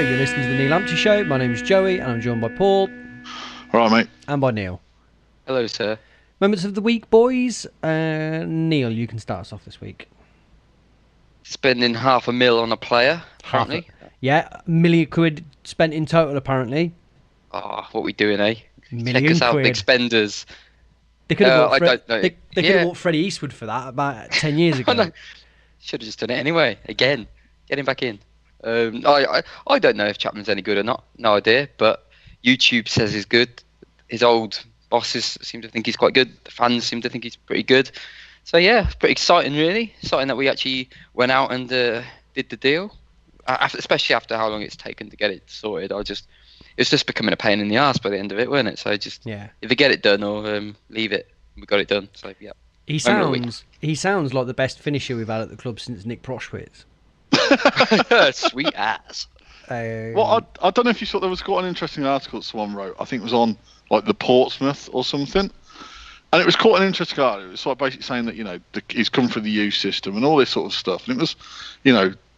you're listening to the Neil Lamptey Show. My name's Joey, and I'm joined by Paul. All right, mate. And by Neil. Hello, sir. Moments of the week, boys. Neil, you can start us off this week. Spending £500,000 on a player, apparently. £1 million spent in total, apparently. Oh, what we doing, eh? £1 Check us out, million. big spenders. They could have bought I don't know. They could have bought Freddie Eastwood for that about 10 years ago. Should have just done it anyway. Again, get him back in. I don't know if Chapman's any good or not. No idea. But YouTube says he's good. His old bosses seem to think he's quite good. The fans seem to think he's pretty good. So yeah, pretty exciting, really. Exciting that we actually went out and did the deal. Especially after how long it's taken to get it sorted. It's just becoming a pain in the arse by the end of it, wasn't it? So just either get it done or leave it. We got it done. So yeah. He sounds like the best finisher we've had at the club since Nick Proschwitz. Sweet ass. Well, I don't know if you saw, there was quite an interesting article that someone wrote. I think it was on like the Portsmouth or something, and it was quite an interesting article. It was like basically saying that he's come through the youth system and all this sort of stuff, and it was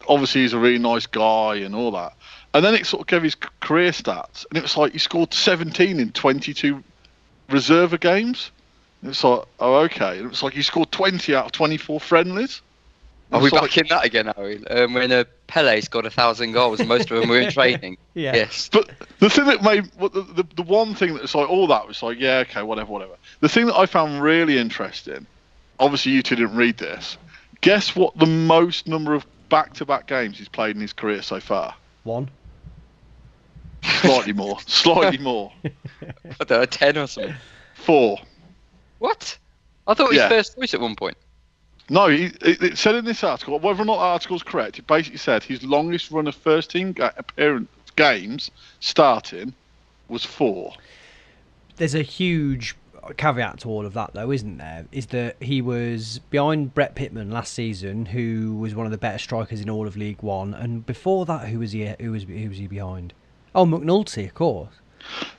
obviously he's a really nice guy and all that. And then it sort of gave his career stats, and it was like he scored 17 in 22 reserve games. And it's like, oh, okay. And it was like he scored 20 out of 24 friendlies. Are we back in that again, are we? When Pele scored 1,000 goals, and most of them were in training. Yeah. Yes. But the thing that made the one thing that was like all that was like, yeah, okay, whatever. The thing that I found really interesting, obviously you two didn't read this. Guess what the most number of back-to-back games he's played in his career so far? 1. Slightly more. I don't know, 10 or something. 4. What? I thought he was first choice at one point. No, it said in this article, whether or not the article's correct, it basically said his longest run of first-team appearance games starting was 4. There's a huge caveat to all of that, though, isn't there? Is that he was behind Brett Pittman last season, who was one of the better strikers in all of League One, and before that, who was he behind? Oh, McNulty, of course.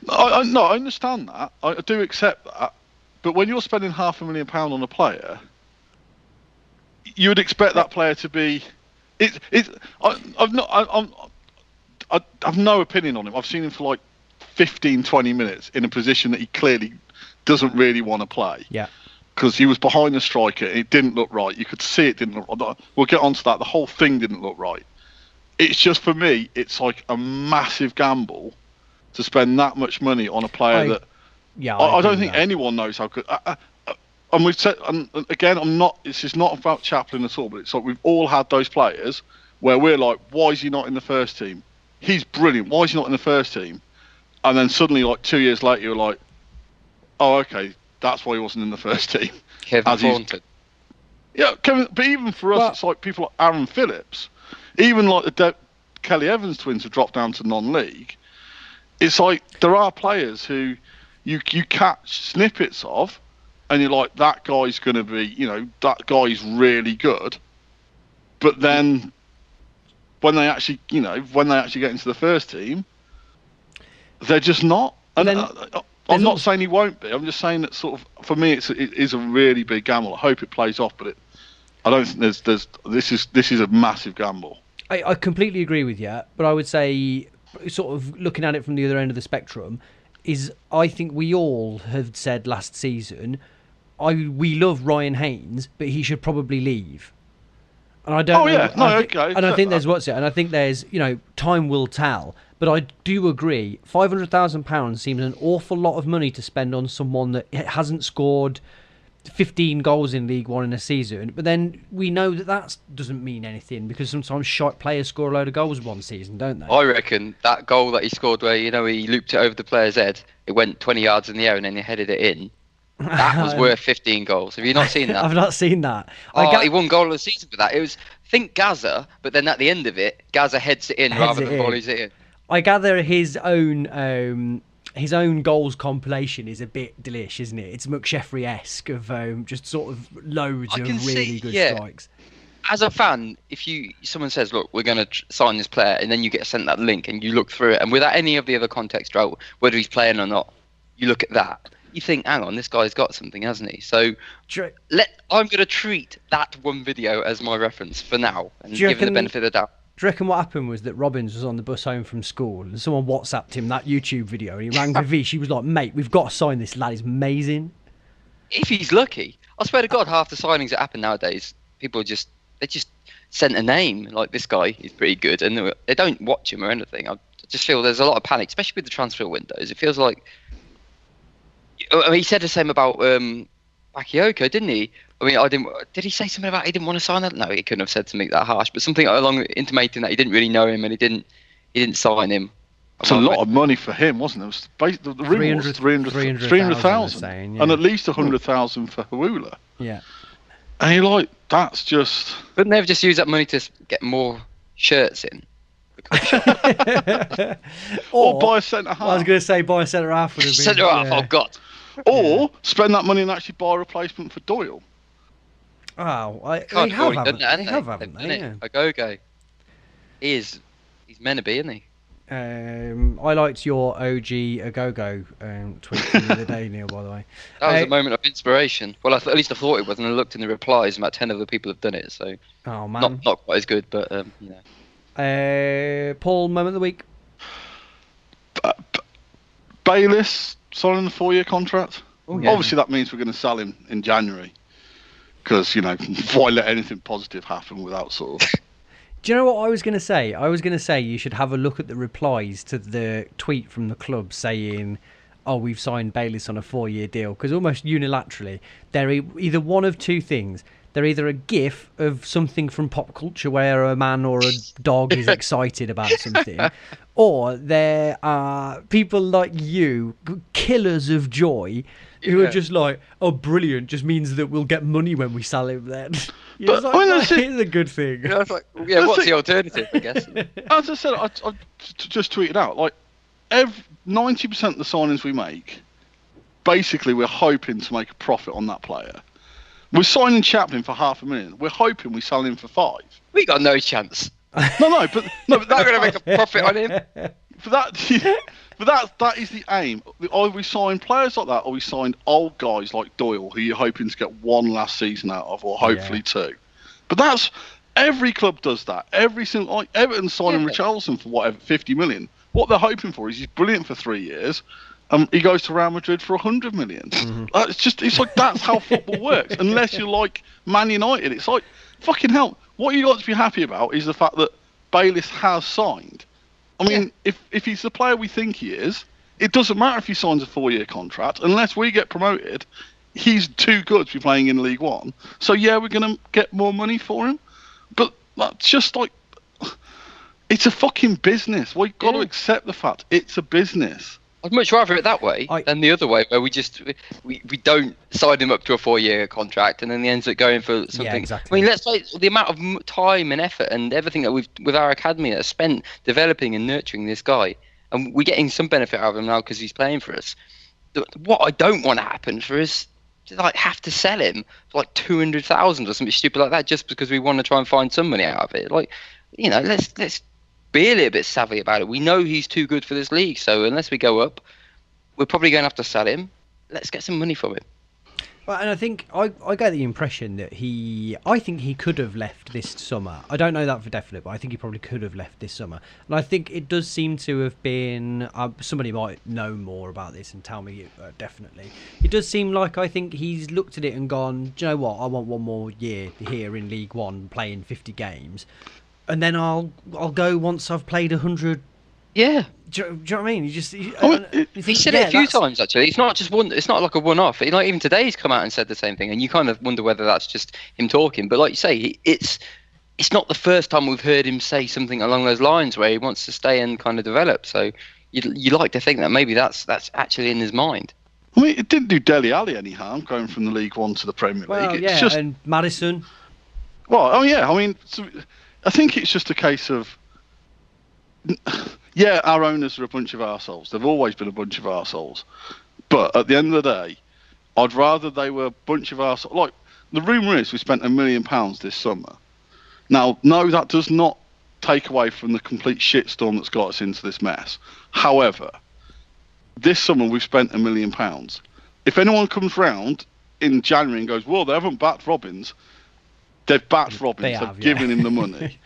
I understand that. I do accept that. But when you're spending £500,000 on a player, you would expect that player to be. I've no opinion on him. I've seen him for like 15, 20 minutes in a position that he clearly doesn't really want to play. Yeah. Because he was behind the striker. It didn't look right. You could see it didn't look right. We'll get onto that. The whole thing didn't look right. It's just, for me, it's like a massive gamble to spend that much money on a player that. Yeah. I don't think anyone knows how good. And we've said, and again, this is not about Chaplin at all, but it's like we've all had those players where we're like, why is he not in the first team? He's brilliant. Why is he not in the first team? And then suddenly, like 2 years later, you're like, oh, okay, that's why he wasn't in the first team. Kevin Thornton. Yeah, Kevin. But even for us, it's like people like Aaron Phillips, even like the Kelly Evans twins have dropped down to non-league. It's like there are players who you catch snippets of. And you're like, that guy's going to be, that guy's really good. But then, when they actually get into the first team, they're just not. And I'm not saying he won't be. I'm just saying that sort of, for me, it is a really big gamble. I hope it plays off, but I don't think this is a massive gamble. I completely agree with you, but I would say, sort of looking at it from the other end of the spectrum, I think we all have said last season, we love Ryan Haynes, but he should probably leave. And I don't. Oh yeah, okay. And I think there's time will tell. But I do agree, £500,000 seems an awful lot of money to spend on someone that hasn't scored 15 goals in League One in a season. But then we know that doesn't mean anything, because sometimes shite players score a load of goals one season, don't they? I reckon that goal that he scored where he looped it over the player's head, it went 20 yards in the air and then he headed it in. That was worth 15 goals. Have you not seen that? I've not seen that. He won goal of the season for that. It was, think Gaza, but then at the end of it, Gaza heads it in rather than volleys it in. I gather his own goals compilation is a bit delish, isn't it? It's McSheffrey-esque of just sort of loads of really good strikes. As a fan, if someone says, look, we're going to sign this player, and then you get sent that link and you look through it, and without any of the other context, whether he's playing or not, you look at that. You think, hang on, this guy's got something, hasn't he? So I'm going to treat that one video as my reference for now and give him the benefit of the doubt. Do you reckon what happened was that Robbins was on the bus home from school and someone WhatsApped him that YouTube video and he rang Vivi. She was like, mate, we've got to sign this lad. He's amazing. If he's lucky. I swear to God, half the signings that happen nowadays, they just sent a name. Like, this guy is pretty good. And they don't watch him or anything. I just feel there's a lot of panic, especially with the transfer windows. It feels like... I mean, he said the same about Bakayoko, didn't he? I mean, did he say something about he didn't want to sign that? No, he couldn't have said something that harsh, but something along intimating that he didn't really know him and he didn't sign him. It's a lot of money for him, wasn't it? The rumour was 300,000 and at least 100,000 for Hawula. Yeah. And you're like, that's just... Couldn't they have just used that money to get more shirts in? or buy a centre-half. I was going to say buy a centre-half. Centre-half, oh God. Or spend that money and actually buy a replacement for Doyle. Oh, they have, haven't they? Yeah. Agogo. He's meant to be, isn't he? I liked your OG Agogo tweet from the other day, Neil, by the way. That was a moment of inspiration. Well, at least I thought it was, and I looked in the replies, and about 10 other people have done it, so... Oh, man. Not quite as good, but, you know. Paul, moment of the week? Bayliss signing the 4-year contract. Oh, yeah. Obviously, that means we're going to sell him in January. Because, why let anything positive happen without sort of... Do you know what I was going to say? I was going to say you should have a look at the replies to the tweet from the club saying, oh, we've signed Bayliss on a 4-year deal. Because almost unilaterally, they're either one of two things. They're either a gif of something from pop culture where a man or a dog is excited about something, or there are people like you, killers of joy, who are just like, oh, brilliant, just means that we'll get money when we sell him then. But like, it's a good thing. Yeah, it's like, what's the alternative, I guess? As I said, I just tweeted out, like, 90% of the signings we make, basically we're hoping to make a profit on that player. We're signing Chaplin for $500,000. We're hoping we sell him for $5 million. We got no chance. No, but that's going to make a profit on him. But that is the aim. Either we sign players like that, or we sign old guys like Doyle, who you're hoping to get one last season out of, or hopefully two. But that's every club does that. Every single, like Everton signing Richarlison for whatever $50 million. What they're hoping for is he's brilliant for 3 years. He goes to Real Madrid for $100 million. Mm-hmm. It's like that's how football works. Unless you're like Man United, it's like fucking hell. What you got to be happy about is the fact that Bayliss has signed. I mean, if he's the player we think he is, it doesn't matter if he signs a 4-year contract. Unless we get promoted, he's too good to be playing in League One. So yeah, we're going to get more money for him. But that's just like, it's a fucking business. We've got to accept the fact it's a business. I'd much rather it that way than the other way, where we don't sign him up to a 4-year contract and then he ends up going for something. Yeah, exactly. I mean, let's say the amount of time and effort and everything that with our academy that's spent developing and nurturing this guy, and we're getting some benefit out of him now because he's playing for us. What I don't want to happen for us to have to sell him for like 200,000 or something stupid like that just because we want to try and find some money out of it. Like, let's be a little bit savvy about it. We know he's too good for this league, so unless we go up, we're probably going to have to sell him. Let's get some money from him. Well, and I think I get the impression that I think he could have left this summer. I don't know that for definite, but I think he probably could have left this summer. And I think it does seem to have been, somebody might know more about this and tell me definitely. It does seem like I think he's looked at it and gone, do you know what, I want one more year here in League One playing 50 games. And then I'll go once I've played 100. Yeah. Do you know what I mean? He said it a few times actually. It's not just one. It's not like a one-off. Like even today, he's come out and said the same thing, and you kind of wonder whether that's just him talking. But like you say, it's not the first time we've heard him say something along those lines where he wants to stay and kind of develop. So you like to think that maybe that's actually in his mind. I mean, it didn't do Dele Alli any harm going from the League One to the Premier League. It's just, and Maddison. Well, oh yeah. I mean, I think it's just a case of, yeah, our owners are a bunch of arseholes. They've always been a bunch of arseholes. But at the end of the day, I'd rather they were a bunch of arseholes. Like, the rumour is we spent £1 million this summer. Now, no, that does not take away from the complete shitstorm that's got us into this mess. However, this summer we've spent £1 million. If anyone comes round in January and goes, well, they haven't backed Robbins, they've backed Robbins, they've given him the money.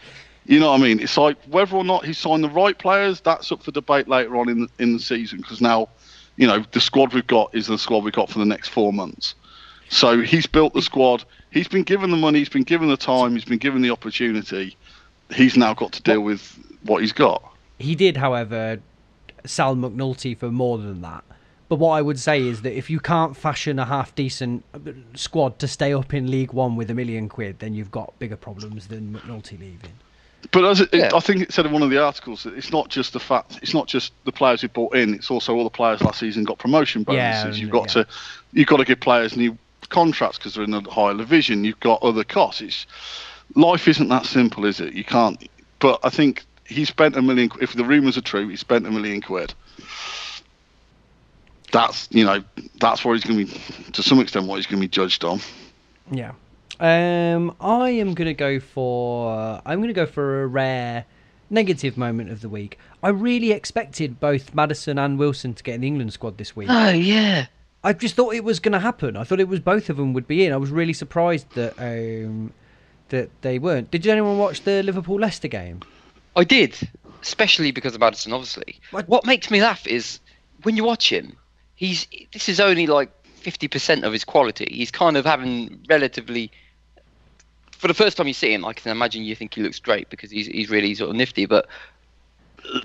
You know what I mean? It's like whether or not he signed the right players, that's up for debate later on in the season. Because now, the squad we've got is the squad we've got for the next 4 months. So he's built the squad. He's been given the money. He's been given the time. He's been given the opportunity. He's now got to deal with what he's got. He did, however, sell McNulty for more than that. But what I would say is that if you can't fashion a half-decent squad to stay up in League One with £1 million, then you've got bigger problems than McNulty leaving. But I think it said in one of the articles that it's not just the players who bought in. It's also all the players last season got promotion bonuses. You've got to give players new contracts because they're in a higher division. You've got other costs. Life isn't that simple, is it? You can't. But I think he spent £1 million. If the rumours are true, he spent £1 million. That's where he's going to be, to some extent, what he's going to be judged on. Yeah. I'm going to go for a rare negative moment of the week. I really expected both Maddison and Wilson to get in the England squad this week. Oh yeah. I just thought it was going to happen. I thought it was both of them would be in. I was really surprised that they weren't. Did anyone watch the Liverpool-Leicester game? I did, especially because of Maddison, obviously. What makes me laugh is when you watch him, this is only like 50% of his quality. He's kind of having relatively, for the first time you see him, I can imagine you think he looks great because he's really sort of nifty, but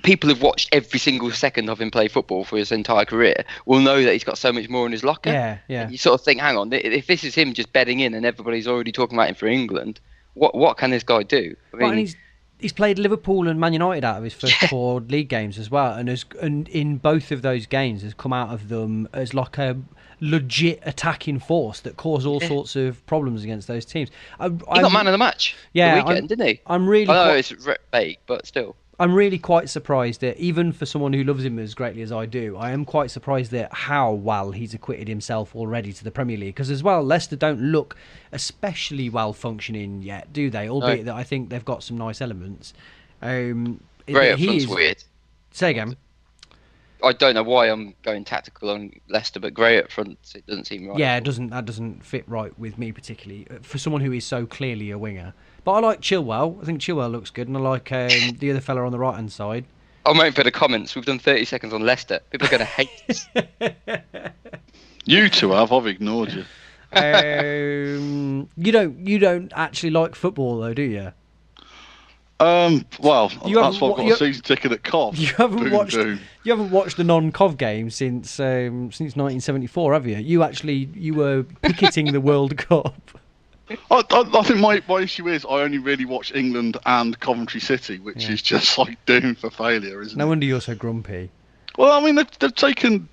people who've watched every single second of him play football for his entire career will know that he's got so much more in his locker. Yeah. And you sort of think, hang on, if this is him just bedding in and everybody's already talking about him for England, what can this guy do? I mean, and he's played Liverpool and Man United out of his first 4 league games as well, and in both of those games has come out of them as like a legit attacking force that caused all sorts of problems against those teams. He got man of the match the weekend, didn't he? I'm really. I know it's fake, but still. I'm really quite surprised that even for someone who loves him as greatly as I do, I am quite surprised at how well he's acquitted himself already to the Premier League. Because as well, Leicester don't look especially well functioning yet, do they? Albeit that I think they've got some nice elements. Great up front's weird. Say again. I don't know why I'm going tactical on Leicester, but Gray up front, it doesn't seem right. Yeah, that doesn't fit right with me particularly for someone who is so clearly a winger. But I like Chilwell. I think Chilwell looks good, and I like the other fella on the right hand side. I'm waiting for the comments. We've done 30 seconds on Leicester. People are going to hate us. You two have. I've ignored you. You don't actually like football though, do you? Well, that's why I've got a season ticket at COV. You haven't watched the non-COV game since 1974, have you? You were picketing the World Cup. I think my issue is I only really watch England and Coventry City, which is just like doomed for failure, isn't it? No wonder you're so grumpy. Well, I mean, they've taken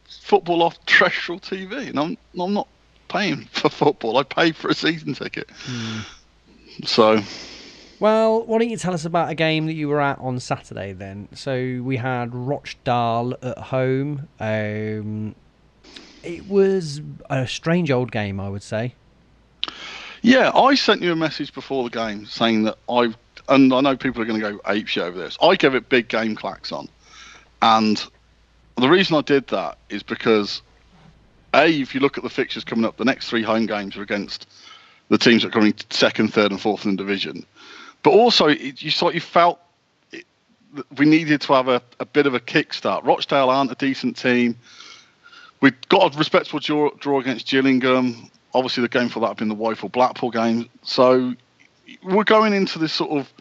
football off terrestrial TV, and I'm not paying for football. I pay for a season ticket. So. Well, why don't you tell us about a game that you were at on Saturday then? So we had Rochdale at home. It was a strange old game, I would say. Yeah, I sent you a message before the game saying that and I know people are going to go apeshit over this. I gave it big game clacks on. And the reason I did that is because, if you look at the fixtures coming up, the next 3 home games are against the teams that are coming second, third and fourth in the division. But also, you felt we needed to have a bit of a kickstart. Rochdale aren't a decent team. We've got a respectable draw against Gillingham. Obviously, the game for that had been the woeful Blackpool game. So we're going into this sort of...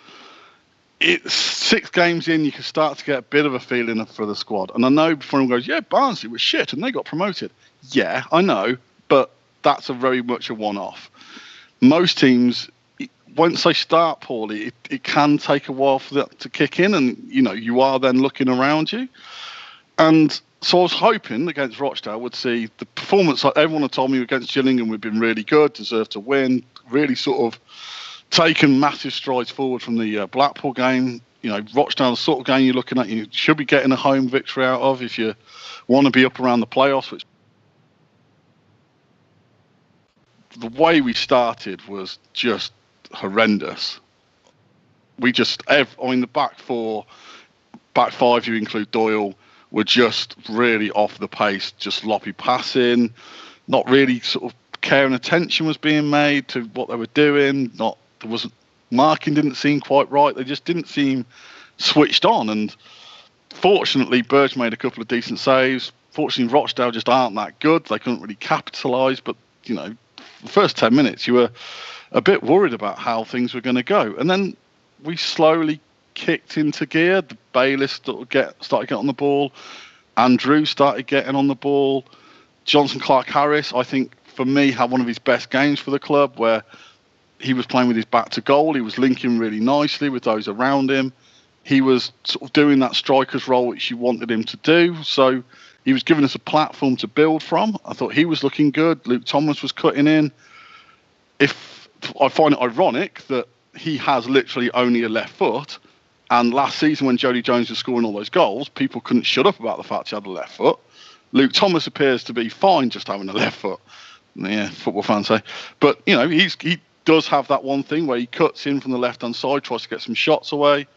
It's 6 games in, you can start to get a bit of a feeling for the squad. And I know before everyone goes, Barnsley was shit and they got promoted. Yeah, I know, but that's a very much a one-off. Most teams... Once they start poorly, it can take a while for that to kick in, and you are then looking around you. And so I was hoping against Rochdale would see the performance like everyone had told me against Gillingham we'd been really good, deserved to win, really sort of taken massive strides forward from the Blackpool game. Rochdale, the sort of game you're looking at, you should be getting a home victory out of if you want to be up around the playoffs. Which the way we started was just horrendous. We just, the back 4, back 5, you include Doyle, were just really off the pace, just sloppy passing, not really sort of care and attention was being made to what they were doing. There wasn't marking didn't seem quite right. They just didn't seem switched on. And fortunately, Burge made a couple of decent saves. Fortunately, Rochdale just aren't that good. They couldn't really capitalise. But, the first 10 minutes, you were a bit worried about how things were going to go. And then we slowly kicked into gear. The Bayliss started getting on the ball. Andrew started getting on the ball. Johnson Clark-Harris, I think, for me, had one of his best games for the club, where he was playing with his back to goal. He was linking really nicely with those around him. He was sort of doing that striker's role which you wanted him to do. So he was giving us a platform to build from. I thought he was looking good. Luke Thomas was cutting in. I find it ironic that he has literally only a left foot. And last season, when Jody Jones was scoring all those goals, people couldn't shut up about the fact he had a left foot. Luke Thomas appears to be fine just having a left foot. Yeah, football fans say. But, he does have that one thing where he cuts in from the left-hand side, tries to get some shots away.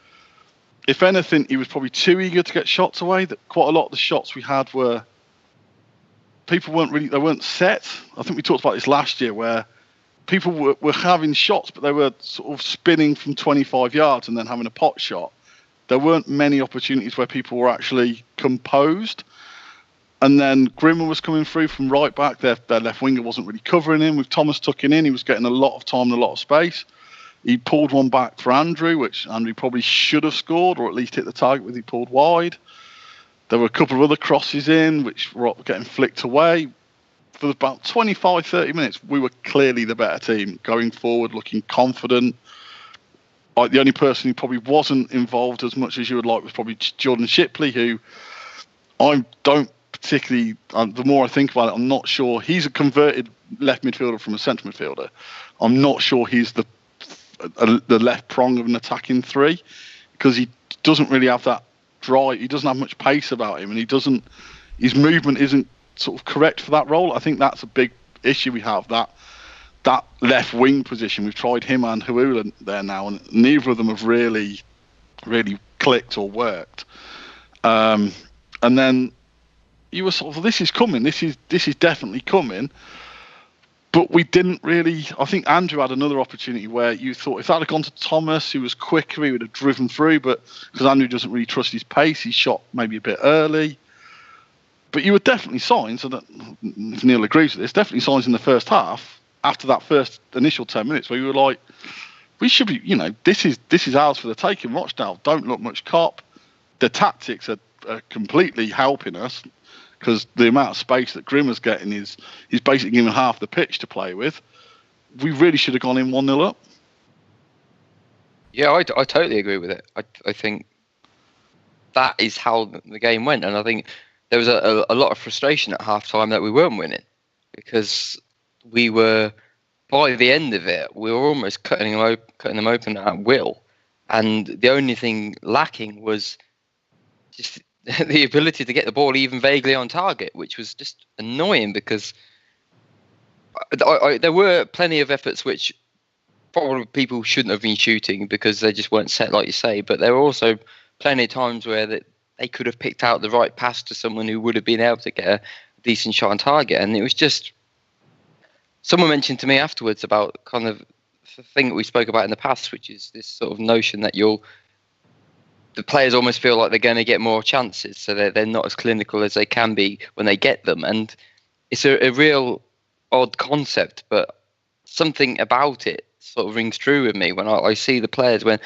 If anything, he was probably too eager to get shots away. That quite a lot of the shots we had were... People weren't set. I think we talked about this last year, where people were having shots, but they were sort of spinning from 25 yards and then having a pot shot. There weren't many opportunities where people were actually composed. And then Grimmer was coming through from right back. Their left winger wasn't really covering him. With Thomas tucking in, he was getting a lot of time and a lot of space. He pulled one back for Andrew, which Andrew probably should have scored, or at least hit the target with. He pulled wide. There were a couple of other crosses in, which were getting flicked away. For about 25, 30 minutes, we were clearly the better team, going forward, looking confident. The only person who probably wasn't involved as much as you would like was probably Jordan Shipley, who I don't particularly, the more I think about it, I'm not sure. He's a converted left midfielder from a centre midfielder. I'm not sure he's the left prong of an attacking three, because he doesn't really have that drive. He doesn't have much pace about him, and his movement isn't sort of correct for that role. I think that's a big issue we have, that left wing position. We've tried him and Huula there now, and neither of them have really clicked or worked. And then you were sort of, this is coming. This is definitely coming. But we didn't really. I think Andrew had another opportunity where you thought if that had gone to Thomas, who was quicker, he would have driven through. But because Andrew doesn't really trust his pace, he shot maybe a bit early. But you were definitely signs, and if Neil agrees with this, definitely signs in the first half, after that first initial 10 minutes, where you were like, we should be, this is ours for the taking. Rochdale don't look much cop. The tactics are completely helping us, because the amount of space that Grimmer's getting is basically giving half the pitch to play with. We really should have gone in 1-0 up. Yeah, I totally agree with it. I think that is how the game went, and I think there was a lot of frustration at half-time that we weren't winning, because we were, by the end of it, we were almost cutting them open at will, and the only thing lacking was just the ability to get the ball even vaguely on target, which was just annoying, because there were plenty of efforts which probably people shouldn't have been shooting because they just weren't set, like you say, but there were also plenty of times where they could have picked out the right pass to someone who would have been able to get a decent shot on target. And it was just, someone mentioned to me afterwards about kind of the thing that we spoke about in the past, which is this sort of notion that the players almost feel like they're going to get more chances, so they're not as clinical as they can be when they get them. And it's a real odd concept, but something about it sort of rings true with me when I see the players, when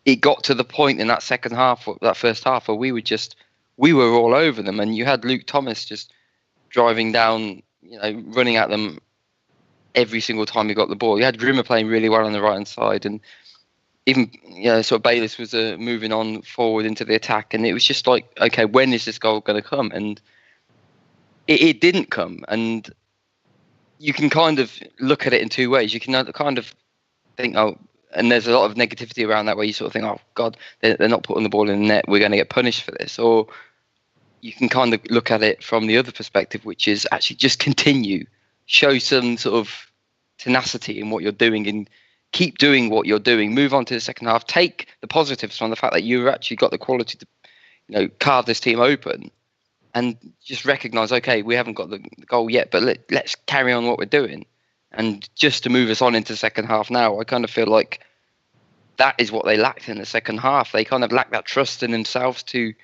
it got to the point in that second half, that first half, where we were all over them, and you had Luke Thomas just driving down, running at them every single time he got the ball. You had Grimmer playing really well on the right hand side, and even sort of Bayliss was moving on forward into the attack, and it was just like, okay, when is this goal going to come? And it didn't come. And you can kind of look at it in two ways. You can kind of think, and there's a lot of negativity around that, where you sort of think, oh God, they're not putting the ball in the net, we're going to get punished for this. Or you can kind of look at it from the other perspective, which is actually just continue, show some sort of tenacity in what you're doing, and keep doing what you're doing. Move on to the second half. Take the positives from the fact that you've actually got the quality to, carve this team open, and just recognise, okay, we haven't got the goal yet, but let's carry on what we're doing. And just to move us on into the second half now, I kind of feel like that is what they lacked in the second half. They kind of lacked that trust in themselves to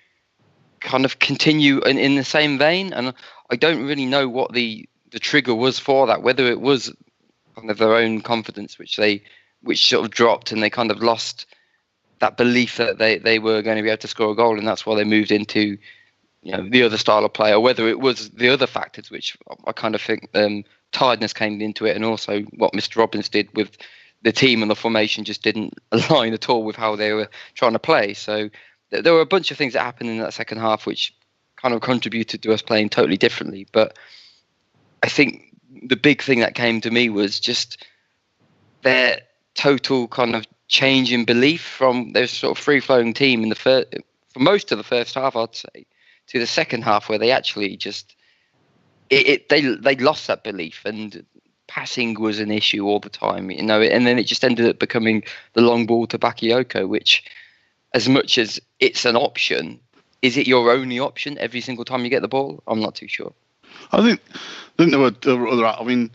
kind of continue in the same vein. And I don't really know what the trigger was for that, whether it was kind of their own confidence, which sort of dropped, and they kind of lost that belief that they were going to be able to score a goal, and that's why they moved into the other style of play, or whether it was the other factors, which I kind of think tiredness came into it, and also what Mr. Robbins did with the team and the formation just didn't align at all with how they were trying to play. So there were a bunch of things that happened in that second half which kind of contributed to us playing totally differently. But I think the big thing that came to me was just their total kind of change in belief from their sort of free-flowing team in for most of the first half, I'd say, to the second half, where they actually just they lost that belief, and passing was an issue all the time, and then it just ended up becoming the long ball to Bakayoko, which, as much as it's an option, is it your only option every single time you get the ball? I'm not too sure. I think there were other. I mean,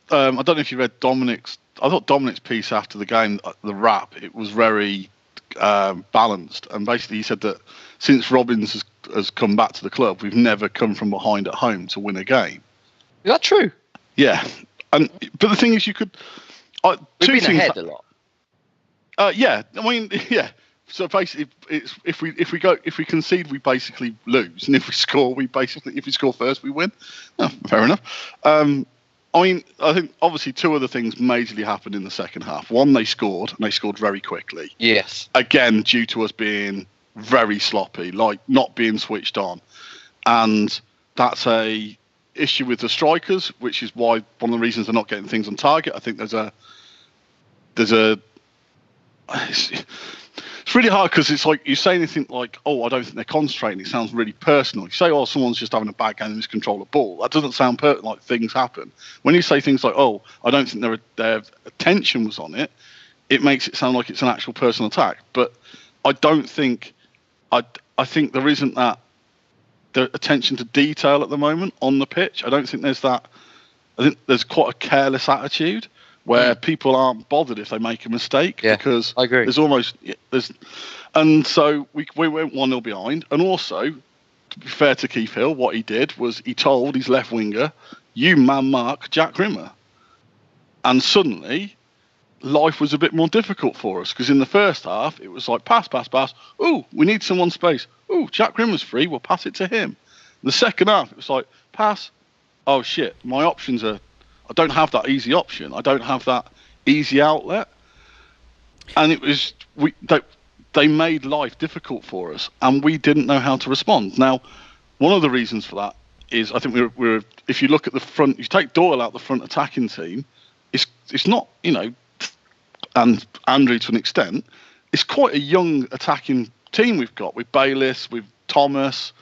I don't know if you read Dominic's. I thought Dominic's piece after the game, the wrap, it was very balanced, and basically he said that since Robbins has come back to the club, we've never come from behind at home to win a game. Is that true? Yeah, but the thing is, you could. We've been ahead a lot. Yeah, I mean, yeah. So basically, it's if we concede, we basically lose, and if we score first, we win. Oh, fair enough. I mean, I think obviously two other things majorly happened in the second half. One, they scored, and they scored very quickly. Yes. Again, due to us being very sloppy, like not being switched on, and that's a issue with the strikers, which is why one of the reasons they're not getting things on target. I think there's a it's really hard because it's like you say anything like, "Oh, I don't think they're concentrating." It sounds really personal. You say, "Oh, someone's just having a bad game and miscontrol the ball." That doesn't sound like things happen. When you say things like, "Oh, I don't think their attention was on it," it makes it sound like it's an actual personal attack. But I don't think. I think there isn't that the attention to detail at the moment on the pitch. I don't think there's that. I think there's quite a careless attitude where people aren't bothered if they make a mistake, because I agree. And so we went 1-0 behind, and also, to be fair to Keith Hill, what he did was he told his left winger, "You man mark Jack Rimmer," and suddenly life was a bit more difficult for us, because in the first half it was like pass. Oh, we need someone space. Oh, Jack Rimmer's free. We'll pass it to him. In the second half it was like pass. Oh shit, my options are. I don't have that easy option. I don't have that easy outlet. And it was they made life difficult for us, and we didn't know how to respond. Now, one of the reasons for that is I think we're if you look at the front, you take Doyle out the front attacking team, it's not, and Andrew to an extent, it's quite a young attacking team we've got with Bayliss, with Thomas,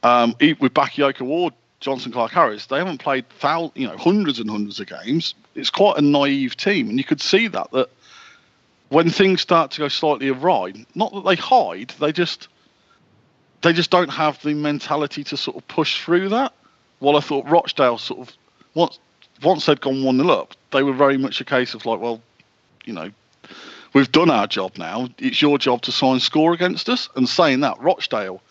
with Bakayoko Ward. Johnson, Clark, Harris, they haven't played hundreds and hundreds of games. It's quite a naive team, and you could see that when things start to go slightly awry, not that they hide, they just don't have the mentality to sort of push through that. While I thought Rochdale sort of once they'd gone 1-0 up, they were very much a case of like, well, we've done our job now. It's your job to try and score against us. And saying that, Rochdale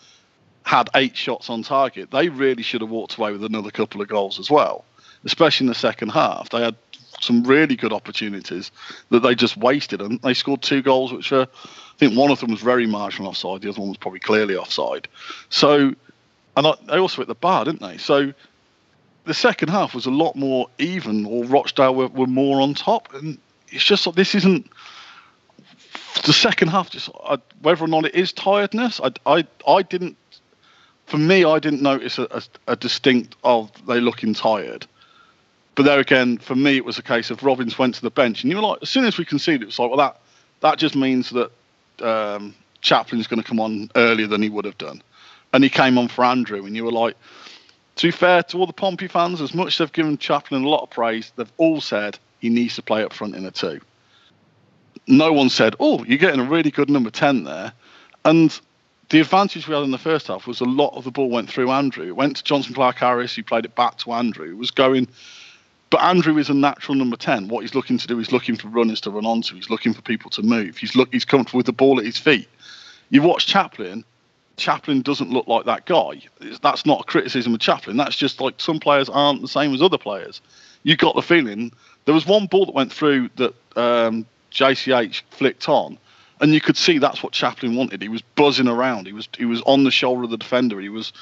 had 8 shots on target. They really should have walked away with another couple of goals as well, especially in the second half. They had some really good opportunities that they just wasted, and they scored 2 goals, which I think one of them was very marginal offside, the other one was probably clearly offside. So, and they also hit the bar, didn't they? So the second half was a lot more even, or Rochdale were more on top, and it's just like this isn't the second half. Just whether or not it is tiredness, I didn't. For me, I didn't notice a distinct of they looking tired. But there again, for me, it was a case of Robbins went to the bench, and you were like, as soon as we conceded, it was like, well, that just means that Chaplin's going to come on earlier than he would have done. And he came on for Andrew, and you were like, to be fair to all the Pompey fans, as much as they've given Chaplin a lot of praise, they've all said he needs to play up front in a 2. No one said, oh, you're getting a really good number 10 there. And the advantage we had in the first half was a lot of the ball went through Andrew. It went to Johnson Clark Harris, who played it back to Andrew. It was going But Andrew is a natural number 10. What he's looking to do is looking for runners to run onto. He's looking for people to move. He's comfortable with the ball at his feet. You watch Chaplin. Chaplin doesn't look like that guy. That's not a criticism of Chaplin. That's just like some players aren't the same as other players. You got the feeling there was one ball that went through that JCH flicked on, and you could see that's what Chaplin wanted. He was buzzing around. He was on the shoulder of the defender. He was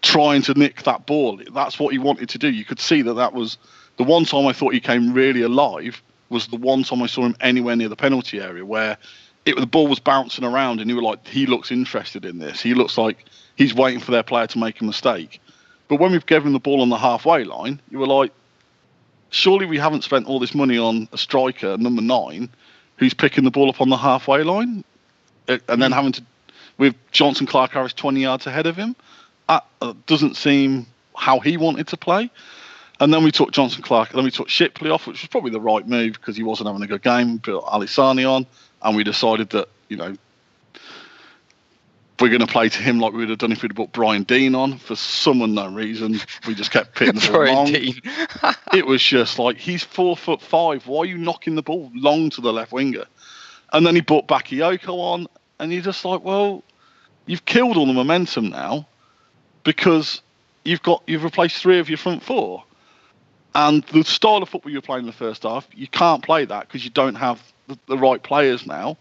trying to nick that ball. That's what he wanted to do. You could see that was the one time I thought he came really alive was the one time I saw him anywhere near the penalty area where the ball was bouncing around and you were like, he looks interested in this. He looks like he's waiting for their player to make a mistake. But when we've given him the ball on the halfway line, you were like, surely we haven't spent all this money on a striker, number 9, who's picking the ball up on the halfway line and then having to, with Johnson Clark Harris 20 yards ahead of him. That doesn't seem how he wanted to play. And then we took Johnson Clark, then we took Shipley off, which was probably the right move because he wasn't having a good game. We put Alisani on, and we decided that, we're going to play to him like we would have done if we'd have put Brian Dean on. For some unknown reason, we just kept pitting the ball long. It was just like, he's 4'5". Why are you knocking the ball long to the left winger? And then he brought Bakayoko on, and you're just like, well, you've killed all the momentum now because you've replaced 3 of your front 4. And the style of football you're playing in the first half, you can't play that because you don't have the right players now,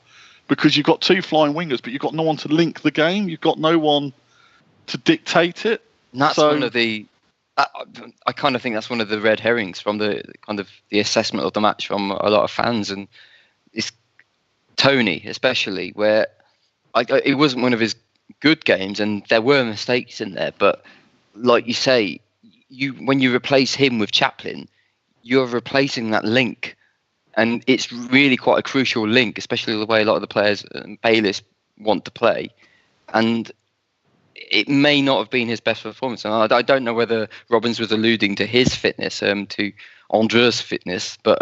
because you've got 2 flying wingers, but you've got no one to link the game. You've got no one to dictate it. And that's one of the... I kind of think that's one of the red herrings from the kind of the assessment of the match from a lot of fans. And it's Tony, especially, where it wasn't one of his good games and there were mistakes in there. But like you say, when you replace him with Chaplin, you're replacing that link, and it's really quite a crucial link, especially the way a lot of the players Bayliss want to play. And it may not have been his best performance, and I don't know whether Robbins was alluding to his fitness, to Andre's fitness, but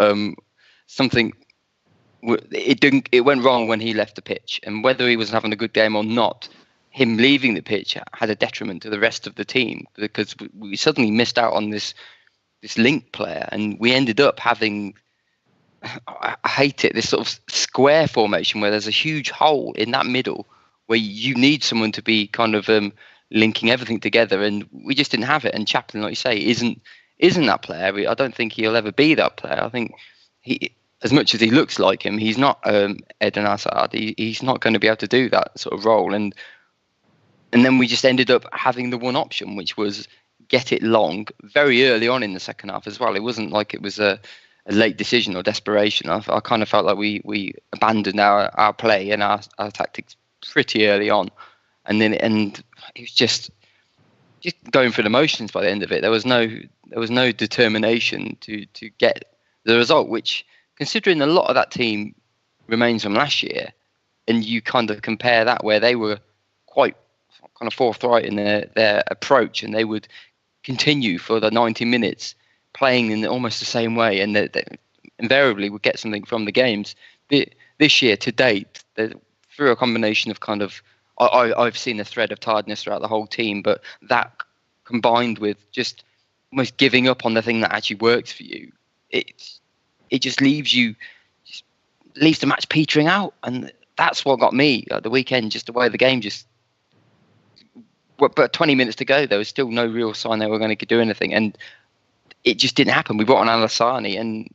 it went wrong when he left the pitch, and whether he was having a good game or not, him leaving the pitch had a detriment to the rest of the team because we suddenly missed out on this link player, and we ended up having, I hate it, this sort of square formation where there's a huge hole in that middle where you need someone to be kind of linking everything together, and we just didn't have it. And Chaplin, like you say, isn't that player. I don't think he'll ever be that player. I think he, as much as he looks like him, he's not Eden Hazard. He's not going to be able to do that sort of role. And then we just ended up having the one option, which was get it long very early on in the second half as well. It wasn't like it was a late decision or desperation. I kind of felt like we abandoned our play and our tactics pretty early on. And it was just going through the motions by the end of it. There was no determination to get the result, which, considering a lot of that team remains from last year, and you kind of compare that where they were quite kind of forthright in their approach, and they would continue for the 90 minutes playing in almost the same way, and they invariably would get something from the games. This year, to date, through a combination of kind of, I've seen a thread of tiredness throughout the whole team, but that combined with just almost giving up on the thing that actually works for you, it just leaves the match petering out, and that's what got me at the weekend. Just the way the game just. But 20 minutes to go, there was still no real sign they were going to do anything, and it just didn't happen. We brought on Alisani, and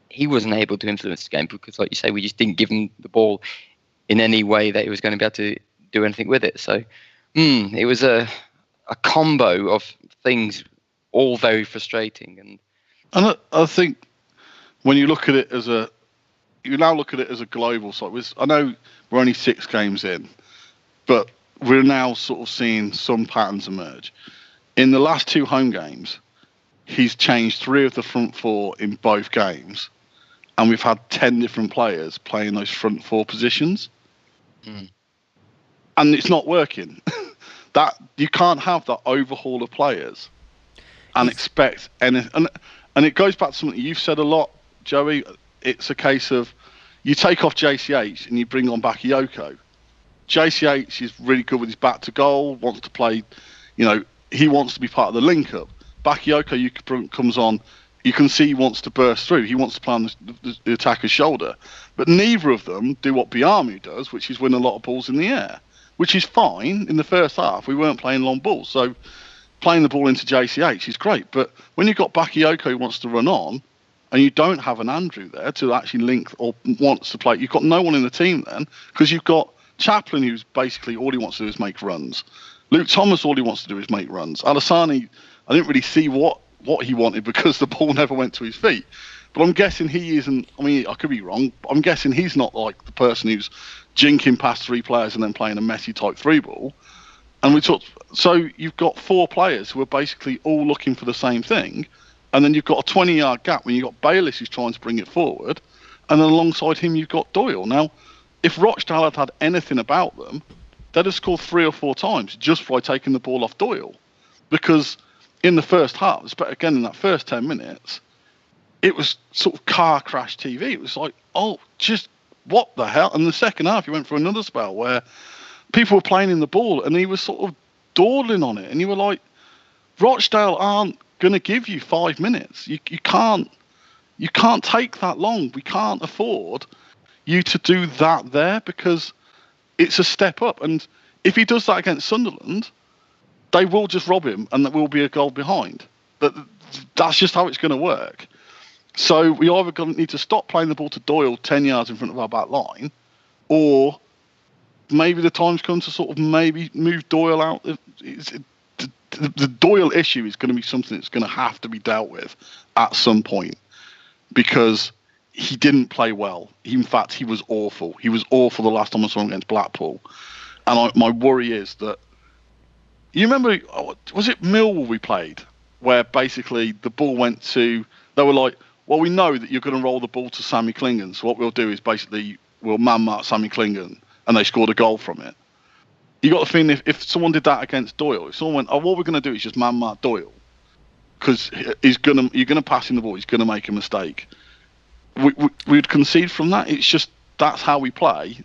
he wasn't able to influence the game because, like you say, we just didn't give him the ball in any way that he was going to be able to do anything with it. So it was a combo of things, all very frustrating. And I think when you look at it you now look at it as a global side. I know we're only 6 games in, but we're now sort of seeing some patterns emerge. In the last 2 home games, he's changed 3 of the front 4 in both games, and we've had 10 different players playing those front 4 positions. And it's not working. That you can't have that overhaul of players and expect anything. And it goes back to something you've said a lot, Joey. It's a case of you take off JCH and you bring on Bakayoko. JCH is really good with his back to goal, wants to play, he wants to be part of the link-up. Bakayoko comes on, You can see he wants to burst through. He wants to play on the attacker's shoulder. But neither of them do what Biamu does, which is win a lot of balls in the air, which is fine. In the first half, we weren't playing long balls. So playing the ball into JCH is great. But when you've got Bakayoko who wants to run on, and you don't have an Andrew there to actually link or wants to play, you've got no one in the team then, because you've got Chaplin, who's basically all he wants to do is make runs. Luke Thomas, all he wants to do is make runs. Alasani, I didn't really see what he wanted because the ball never went to his feet. But I'm guessing he isn't, I mean, I could be wrong, but I'm guessing he's not like the person who's jinking past three players and then playing a Messi type through ball. And so you've got four players who are basically all looking for the same thing. And then you've got a 20-yard gap when you've got Bayliss who's trying to bring it forward. And then alongside him, you've got Doyle. Now, if Rochdale had anything about them, they'd have scored 3 or 4 times just by taking the ball off Doyle. Because in the first half, again in that first 10 minutes, it was sort of car crash TV. It was like, oh, just what the hell? And in the second half, you went for another spell where people were playing in the ball and he was sort of dawdling on it. And you were like, Rochdale aren't going to give you 5 minutes. You can't take that long. We can't afford you to do that there because it's a step up. And if he does that against Sunderland, they will just rob him and there will be a goal behind. That's just how it's going to work. So we either going to need to stop playing the ball to Doyle 10 yards in front of our back line, or maybe the time's come to sort of maybe move Doyle out. The Doyle issue is going to be something that's going to have to be dealt with at some point because he didn't play well. In fact, he was awful. He was awful the last time I saw him against Blackpool. And my worry is that, you remember, was it Millwall we played, where basically the ball went to, they were like, well, we know that you're going to roll the ball to Sammy Clingan, so what we'll do is basically we'll man-mark Sammy Clingan, and they scored a goal from it. You got the feeling if someone did that against Doyle, if someone went, oh, what we're going to do is just man-mark Doyle, because you're going to pass him the ball, he's going to make a mistake. We'd concede from that. It's just, that's how we play,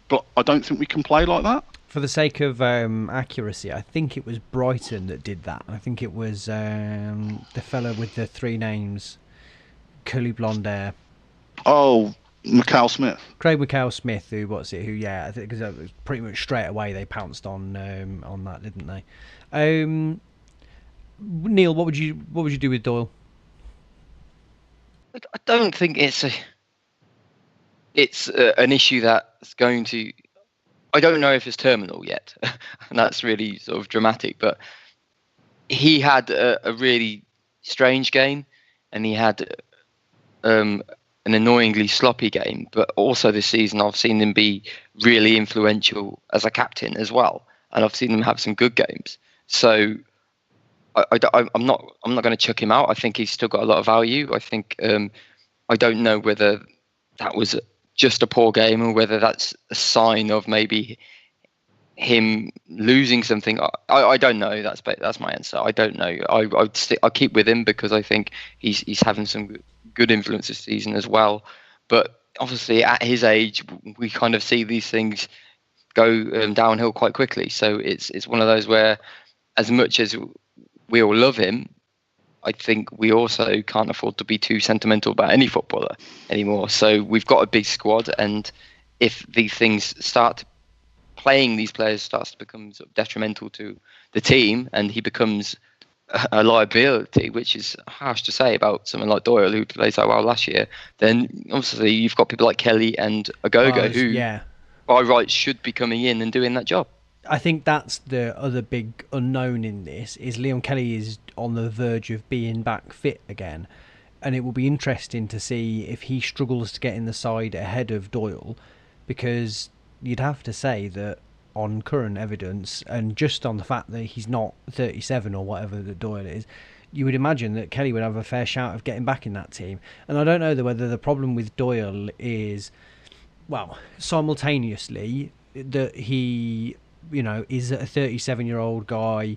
but I don't think we can play like that. For the sake of accuracy, I think it was Brighton that did that. I think it was the fella with the 3 names, curly blonde hair. Oh, Macau Smith. Craig Macau Smith, who I think because it was pretty much straight away they pounced on that, didn't they? Neil, what would you do with Doyle? I don't think it's an issue that's going to. I don't know if it's terminal yet, and that's really sort of dramatic. But he had a really strange game, and he had an annoyingly sloppy game. But also this season, I've seen him be really influential as a captain as well, and I've seen him have some good games. So I'm not going to chuck him out. I think he's still got a lot of value. I think I don't know whether that was just a poor game or whether that's a sign of maybe him losing something. I don't know. That's my answer. I don't know. I keep with him because I think he's having some good influence this season as well. But obviously at his age, we kind of see these things go downhill quite quickly. So it's one of those where, as much as we all love him, I think we also can't afford to be too sentimental about any footballer anymore. So we've got a big squad, and if these things playing these players starts to become sort of detrimental to the team, and he becomes a liability, which is harsh to say about someone like Doyle, who played so well last year, then obviously you've got people like Kelly and Agogo who, by rights, should be coming in and doing that job. I think that's the other big unknown in this, is Liam Kelly is on the verge of being back fit again, and it will be interesting to see if he struggles to get in the side ahead of Doyle, because you'd have to say that on current evidence and just on the fact that he's not 37 or whatever that Doyle is, you would imagine that Kelly would have a fair shout of getting back in that team. And I don't know whether the problem with Doyle is, well, simultaneously that he, is a 37-year-old guy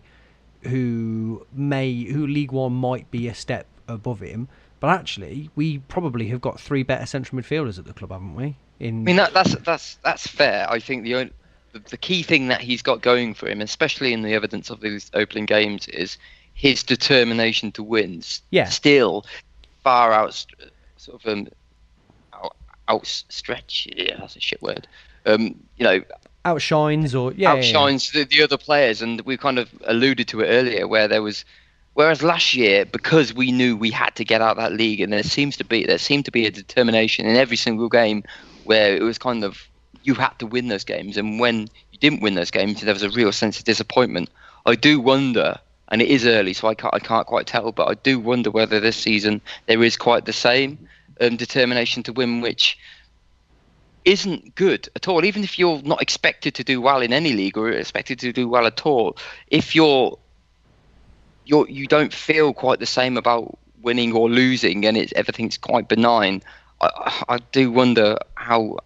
who League One might be a step above him, but actually we probably have got 3 better central midfielders at the club, haven't we? I mean that's fair. I think the key thing that he's got going for him, especially in the evidence of these opening games, is his determination to win. Yeah. Still, far sort of outstretch. Yeah, that's a shit word. Outshines outshines the other players, and we kind of alluded to it earlier, whereas last year, because we knew we had to get out of that league, and there seemed to be a determination in every single game where it was kind of you had to win those games, and when you didn't win those games, there was a real sense of disappointment. I do wonder, and it is early, so I can't quite tell, but I do wonder whether this season there is quite the same determination to win, which isn't good at all. Even if you're not expected to do well in any league or expected to do well at all, if you don't feel quite the same about winning or losing, and everything's quite benign, I do wonder how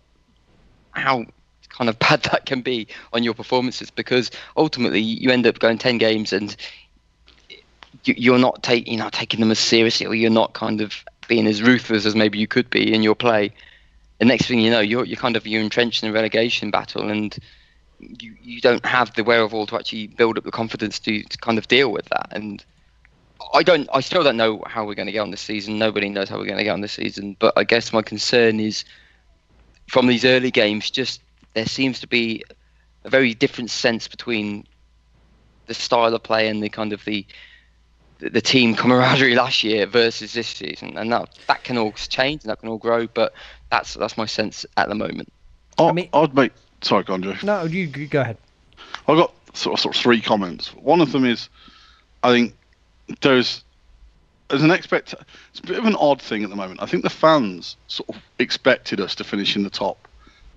kind of bad that can be on your performances, because ultimately you end up going 10 games and you're not taking them as seriously, or you're not kind of being as ruthless as maybe you could be in your play. The next thing you know, you're entrenched in a relegation battle, and you don't have the wherewithal to actually build up the confidence to kind of deal with that. And I still don't know how we're going to get on this season. Nobody knows how we're going to get on this season. But I guess my concern is, from these early games, just there seems to be a very different sense between the style of play and the kind of the team camaraderie last year versus this season, and that can all change and that can all grow. But that's my sense at the moment. I'd make. Sorry, Andre. No, you go ahead. I've got sort of three comments. One of them is, I think there's an it's a bit of an odd thing at the moment. I think the fans sort of expected us to finish in the top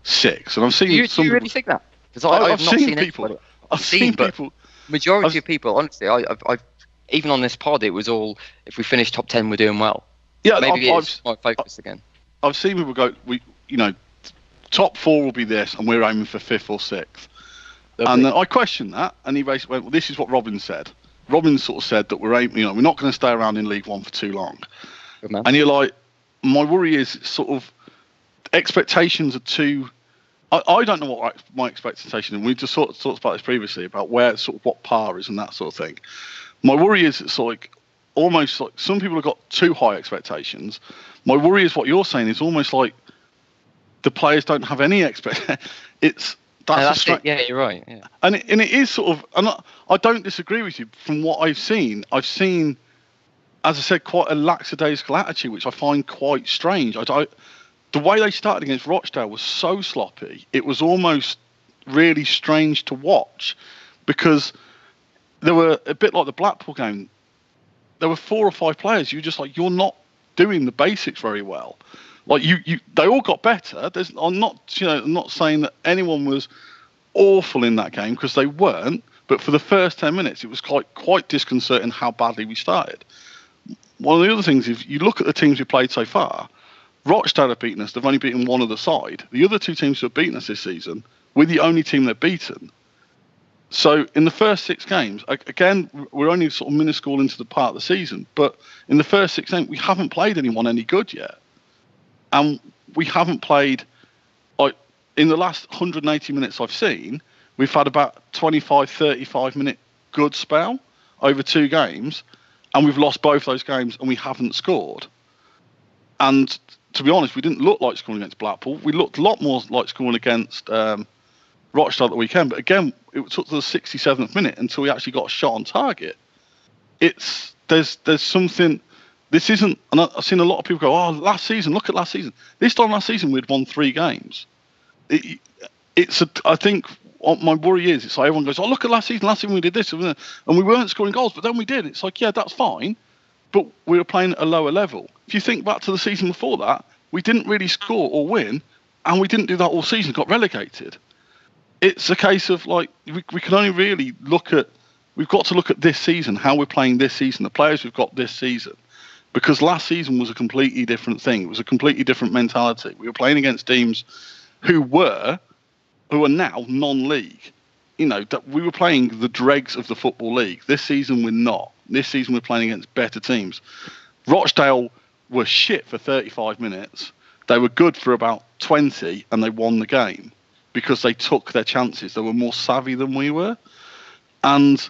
6, and I've seen. Do you really think that? Because I've not seen people. I've seen people. Majority of people, honestly, I've even on this pod, it was all, if we finish top 10, we're doing well. Yeah, maybe it's my focus again. I've seen people go, top 4 will be this, and we're aiming for 5th or 6th. And then I questioned that, and he basically went, well, this is what Robin said. Robin sort of said that we're not going to stay around in League One for too long. And you're like, my worry is sort of expectations are too. I don't know what my expectation is. We just sort of talked about this previously about where sort of what par is and that sort of thing. My worry is it's like almost like some people have got too high expectations. My worry is what you're saying is almost like the players don't have any That's it. Yeah, you're right. Yeah. And it is sort of, and I don't disagree with you. From what I've seen, as I said, quite a lackadaisical attitude, which I find quite strange. The way they started against Rochdale was so sloppy. It was almost really strange to watch, because there were a bit like the Blackpool game. There were 4 or 5 players. You're just like, you're not doing the basics very well. Like they all got better. I'm not saying that anyone was awful in that game, because they weren't. But for the first 10 minutes, it was quite disconcerting how badly we started. One of the other things, if you look at the teams we played so far, Rochdale have beaten us. They've only beaten one other side. The other 2 teams who have beaten us this season, we're the only team they've beaten. So in the first 6 games, again, we're only sort of minuscule into the part of the season, but in the first 6 games, we haven't played anyone any good yet. And we haven't played, in the last 180 minutes I've seen, we've had about 25, 35 minute good spell over 2 games, and we've lost both those games and we haven't scored. And to be honest, we didn't look like scoring against Blackpool. We looked a lot more like scoring against Rochdale at the weekend. But again, it took to the 67th minute until we actually got a shot on target. There's something. This isn't. And I've seen a lot of people go, "Oh, last season. Look at last season. This time last season we'd won 3 games." I think what my worry is, it's like everyone goes, "Oh, look at last season. Last season we did this, and we weren't scoring goals, but then we did." It's like, yeah, that's fine, but we were playing at a lower level. If you think back to the season before that, we didn't really score or win, and we didn't do that all season. Got relegated. It's a case of like we can only really we've got to look at this season, how we're playing this season, the players we've got this season, because last season was a completely different thing. It was a completely different mentality. We were playing against teams who are now non-league. That we were playing the dregs of the Football League. This season we're not. This season we're playing against better teams. Rochdale were shit for 35 minutes. They were good for about 20, and they won the game because they took their chances. They were more savvy than we were. And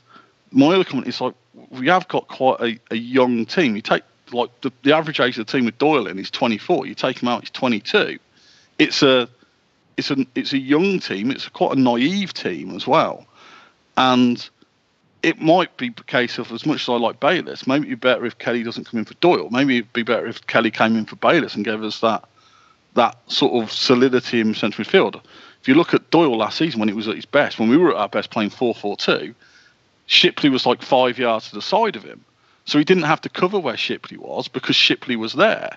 my other comment is, like, we have got quite a young team. You take like the average age of the team with Doyle in is 24. You take him out, he's 22. It's a young team. It's quite a naive team as well, and it might be a case of, as much as I like Bayliss, maybe it'd be better if Kelly doesn't come in for Doyle. Maybe it'd be better if Kelly came in for Bayliss and gave us that sort of solidity in central midfield. If you look at Doyle last season when he was at his best, when we were at our best playing 4-4-2, Shipley was like 5 yards to the side of him. So he didn't have to cover where Shipley was because Shipley was there.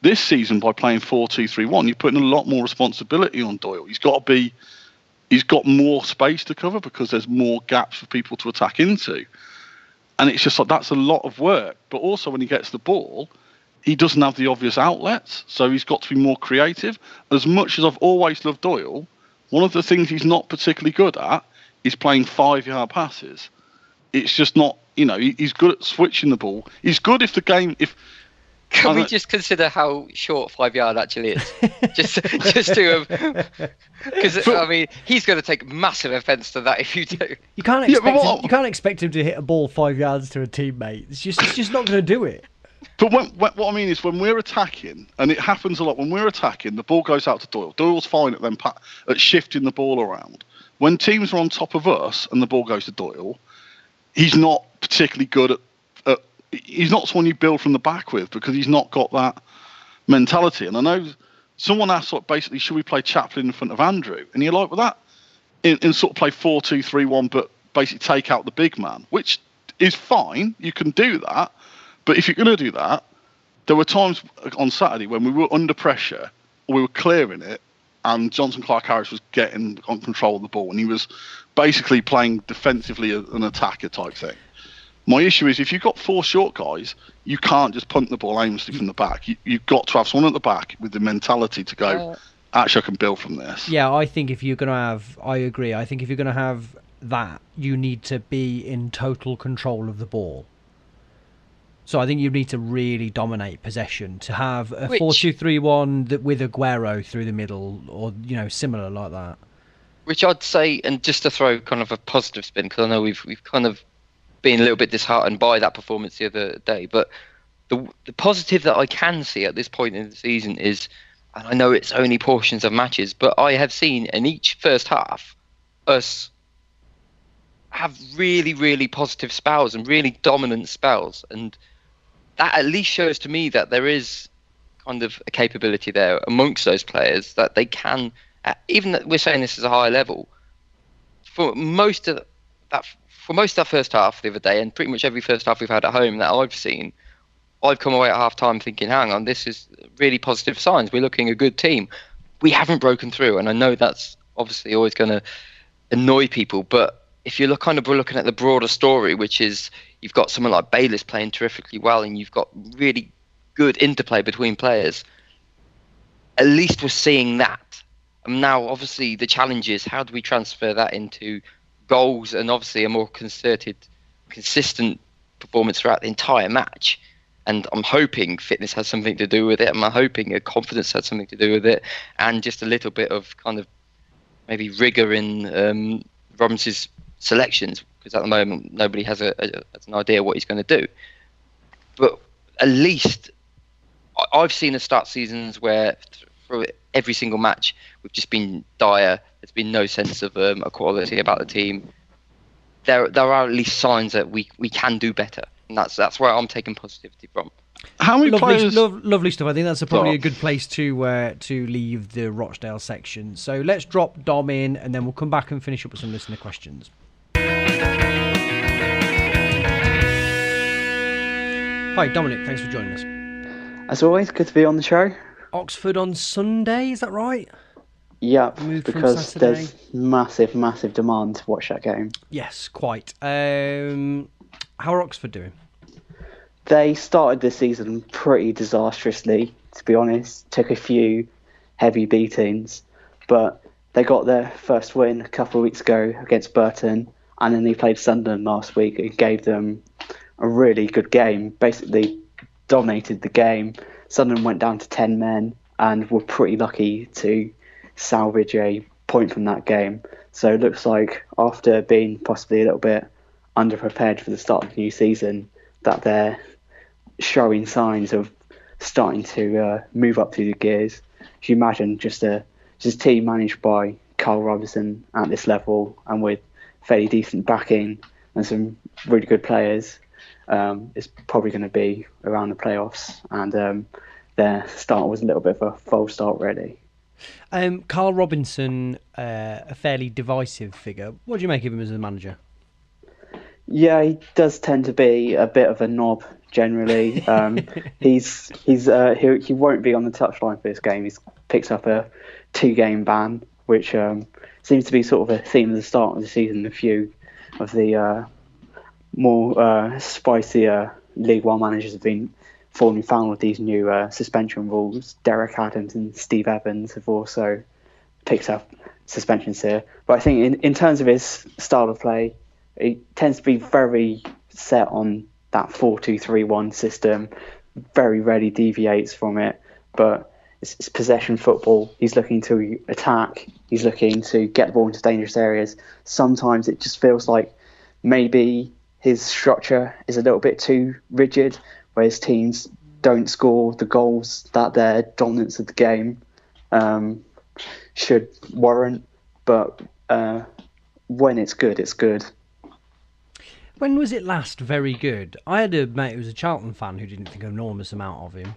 This season, by playing 4-2-3-1, you're putting a lot more responsibility on Doyle. He's got more space to cover because there's more gaps for people to attack into. And it's just like, that's a lot of work. But also when he gets the ball, he doesn't have the obvious outlets. So he's got to be more creative. As much as I've always loved Doyle, one of the things he's not particularly good at is playing 5-yard passes. It's just not, he's good at switching the ball. He's good if the game, Can we just consider how short 5 yard actually is? just to, because I mean, he's going to take massive offence to that if you do. You can't expect him to hit a ball 5 yards to a teammate. It's just not going to do it. But what I mean is, when we're attacking, and it happens a lot, when we're attacking, the ball goes out to Doyle. Doyle's fine at at shifting the ball around. When teams are on top of us and the ball goes to Doyle, he's not particularly good at. He's not someone you build from the back with because he's not got that mentality. And I know someone asked, basically, should we play Chaplin in front of Andrew? And you're like, well, that in sort of play 4-2-3-1, but basically take out the big man, which is fine. You can do that. But if you're going to do that, there were times on Saturday when we were under pressure, or we were clearing it, and Johnson Clark-Harris was getting on control of the ball, and he was basically playing defensively an attacker type thing. My issue is, if you've got 4 short guys, you can't just punt the ball aimlessly from the back. You've got to have someone at the back with the mentality to go, actually, I can build from this. Yeah, I think if you're going to have... I agree. I think if you're going to have that, you need to be in total control of the ball. So I think you need to really dominate possession. To have a 4-2-3-1 with Aguero through the middle, or similar like that. Which I'd say, and just to throw kind of a positive spin, because I know we've kind of been a little bit disheartened by that performance the other day, but the positive that I can see at this point in the season is, and I know it's only portions of matches, but I have seen in each first half us have really, really positive spells and really dominant spells, and that at least shows to me that there is kind of a capability there amongst those players that they can, even that we're saying this is a high level, for most of that first half the other day, and pretty much every first half we've had at home that I've seen, I've come away at half time thinking, hang on, this is really positive signs. We're looking a good team. We haven't broken through, and I know that's obviously always going to annoy people, but if you're looking at the broader story, which is you've got someone like Bayliss playing terrifically well, and you've got really good interplay between players, at least we're seeing that. And now, obviously, the challenge is, how do we transfer that into goals and obviously a more concerted, consistent performance throughout the entire match? And I'm hoping fitness has something to do with it. I'm hoping confidence has something to do with it, and just a little bit of kind of maybe rigour in Robinson's selections, because at the moment nobody has an idea what he's going to do. But at least I've seen us start seasons where through every single match we've just been dire. There's been no sense of equality about the team. There are at least signs that we can do better, and that's where I'm taking positivity from. How many players? Lovely stuff. I think that's probably a good place to leave the Rochdale section. So let's drop Dom in, and then we'll come back and finish up with some listener questions. Hi, Dominic. Thanks for joining us. As always, good to be on the show. Oxford on Sunday, is that right? Yeah, because there's massive demand to watch that game. Yes, quite. How are Oxford doing? They started this season pretty disastrously, to be honest. Took a few heavy beatings, but they got their first win a couple of weeks ago against Burton, and then they played Sunderland last week and gave them a really good game. Basically dominated the game. Sunderland went down to 10 men and were pretty lucky to salvage a point from that game. So it looks like, after being possibly a little bit underprepared for the start of the new season, that they're showing signs of starting to move up through the gears. If you imagine just a team managed by Carl Robinson at this level and with fairly decent backing and some really good players, it's probably going to be around the playoffs. And their start was a little bit of a false start, really. Carl Robinson, a fairly divisive figure. What do you make of him as a manager? Yeah, he does tend to be a bit of a knob generally. He won't be on the touchline for this game. He's picked up a 2-game ban, which seems to be sort of a theme of the start of the season. A few of the more spicier League One managers have been falling foul of these new suspension rules. Derek Adams and Steve Evans have also picked up suspensions here. But I think in terms of his style of play, he tends to be very set on that 4-2-3-1 system, very rarely deviates from it, but it's possession football. He's looking to attack, he's looking to get the ball into dangerous areas. Sometimes it just feels like maybe his structure is a little bit too rigid, where his teams don't score the goals that their dominance of the game should warrant, but when it's good, it's good. When was it last very good? I had a mate who was a Charlton fan who didn't think an enormous amount of him.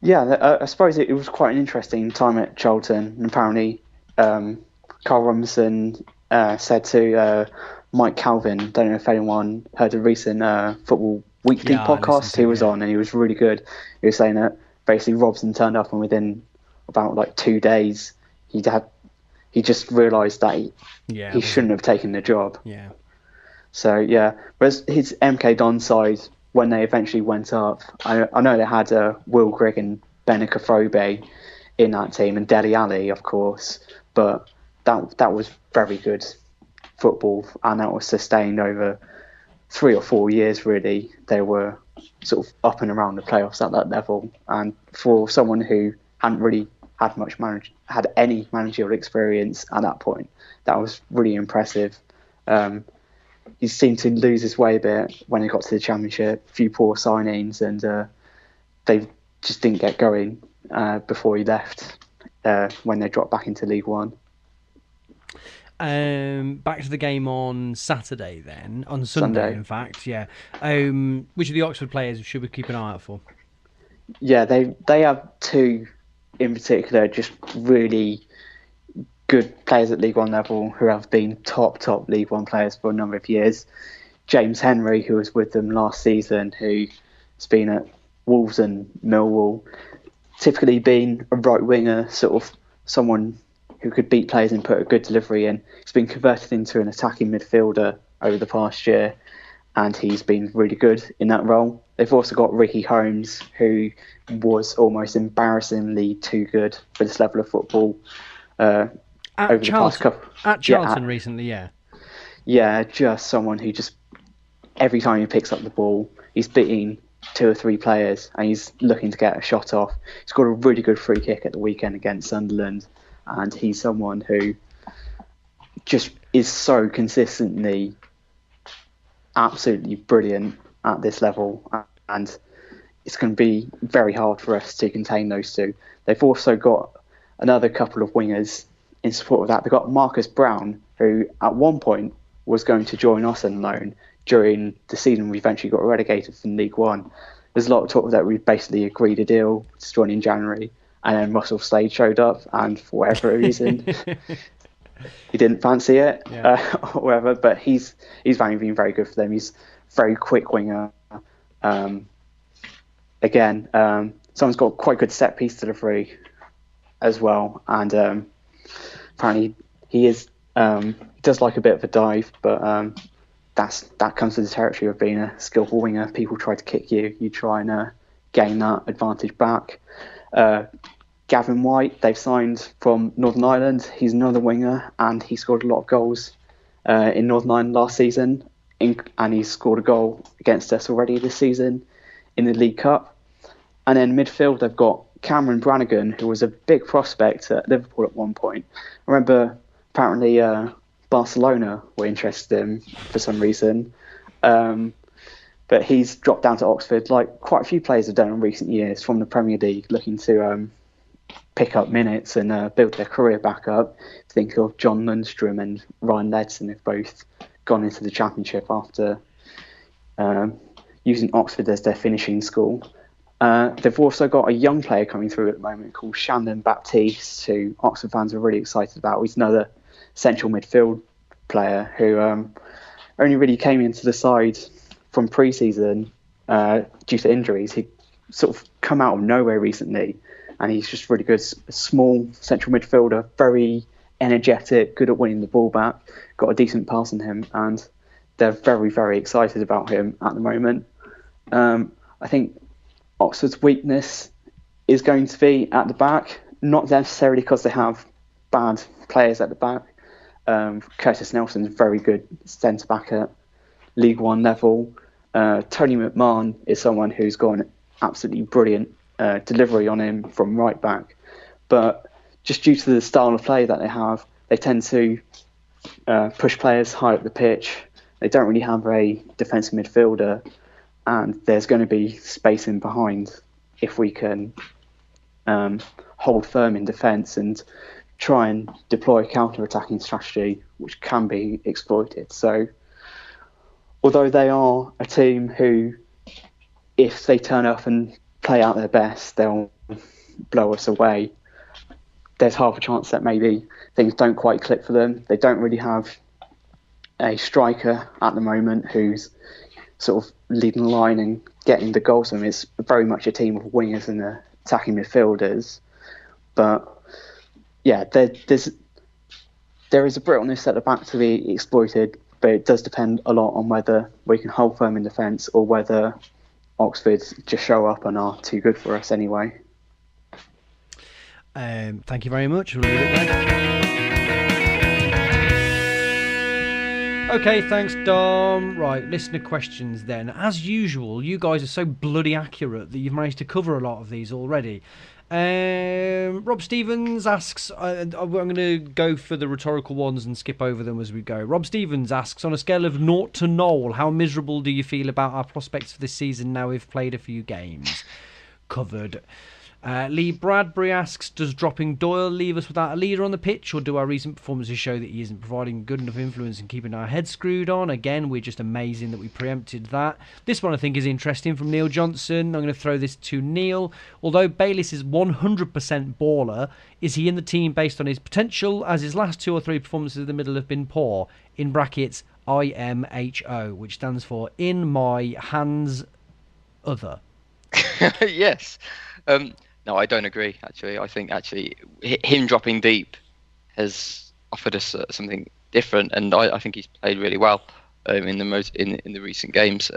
Yeah, I suppose it was quite an interesting time at Charlton. And apparently, Carl Robinson said to Mike Calvin, don't know if anyone heard a recent Football Weekly podcast he was on, and he was really good. He was saying that basically Robson turned up and within about like 2 days, he just realised that he shouldn't have taken the job. Yeah. So, yeah, whereas his MK Don side, when they eventually went up, I know they had Will Grigg and Benik Afobe in that team, and Dele Alli, of course, but that was very good football, and that was sustained over 3 or 4 years, really. They were sort of up and around the playoffs at that level, and for someone who hadn't really had any managerial experience at that point, that was really impressive. He seemed to lose his way a bit when he got to the Championship. A few poor signings, and they just didn't get going before he left when they dropped back into League One. Back to the game on Saturday then. On Sunday. In fact, yeah. Which of the Oxford players should we keep an eye out for? Yeah, they have two in particular, just really good players at League One level who have been top League One players for a number of years. James Henry, who was with them last season, who's been at Wolves and Millwall, typically been a right winger, sort of someone who could beat players and put a good delivery in. He's been converted into an attacking midfielder over the past year, and he's been really good in that role. They've also got Ricky Holmes, who was almost embarrassingly too good for this level of football. At Charlton recently, yeah. Yeah, just someone who just, every time he picks up the ball, he's beating 2 or 3 players and he's looking to get a shot off. He scored a really good free kick at the weekend against Sunderland, and he's someone who just is so consistently absolutely brilliant at this level, and it's going to be very hard for us to contain those two. They've also got another couple of wingers in support of that. They've got Marcus Brown, who at one point was going to join us on loan during the season we eventually got relegated from League One. There's a lot of talk that we basically agreed a deal to join in January, and then Russell Slade showed up, and for whatever reason he didn't fancy it, or whatever. But he's been very good for them. He's a very quick winger. Someone's got quite good set piece delivery as well, and apparently he does like a bit of a dive, but that comes with the territory of being a skillful winger. People try to kick you, you try and gain that advantage back. Gavin White, they've signed from Northern Ireland. He's another winger, and he scored a lot of goals in Northern Ireland last season, and he's scored a goal against us already this season in the League Cup. And then midfield, they've got Cameron Brannigan, who was a big prospect at Liverpool at one point. I remember apparently Barcelona were interested in him for some reason. but he's dropped down to Oxford, like quite a few players have done in recent years from the Premier League, looking to pick up minutes and build their career back up. Think of John Lundstrom and Ryan Ledson have both gone into the Championship after using Oxford as their finishing school. They've also got a young player coming through at the moment called Shandon Baptiste, who Oxford fans are really excited about. He's another central midfield player who only really came into the side from pre-season due to injuries. He sort of come out of nowhere recently, and he's just really good. A small central midfielder, very energetic, good at winning the ball back, got a decent pass in him, and they're very, very excited about him at the moment. I think Oxford's weakness is going to be at the back, not necessarily because they have bad players at the back. Curtis Nelson's very good centre-back at League One level. Tony McMahon is someone who's got an absolutely brilliant delivery on him from right back. But just due to the style of play that they have, they tend to push players high up the pitch. They don't really have a defensive midfielder, and there's going to be space in behind if we can hold firm in defence and try and deploy a counter-attacking strategy, which can be exploited. So, although they are a team who, if they turn up and play out their best, they'll blow us away, there's half a chance that maybe things don't quite click for them. They don't really have a striker at the moment who's sort of leading the line and getting the goals from them. It's very much a team of wingers and attacking midfielders. But yeah, there is a brittleness at the back to be exploited, but it does depend a lot on whether we can hold firm in defence or whether Oxford just show up and are too good for us anyway. Thank you very much. We'll leave it there. Okay, thanks, Dom. Right, listener questions then. As usual, you guys are so bloody accurate that you've managed to cover a lot of these already. Rob Stevens asks, I'm going to go for the rhetorical ones and skip over them as we go. Rob Stevens asks, on a scale of 0 to Noel, how miserable do you feel about our prospects for this season now we've played a few games? Covered. Lee Bradbury asks, does dropping Doyle leave us without a leader on the pitch, or do our recent performances show that he isn't providing good enough influence and keeping our heads screwed on? Again, we're just amazing that we preempted that. This one I think is interesting from Neil Johnson. I'm going to throw this to Neil. Although Bayliss is 100% baller, is he in the team based on his potential, as his last 2 or 3 performances in the middle have been poor? In brackets, IMHO, which stands for in my hands other. Yes. No, I don't agree, actually. I think, him dropping deep has offered us something different, and I think he's played really well in the recent games.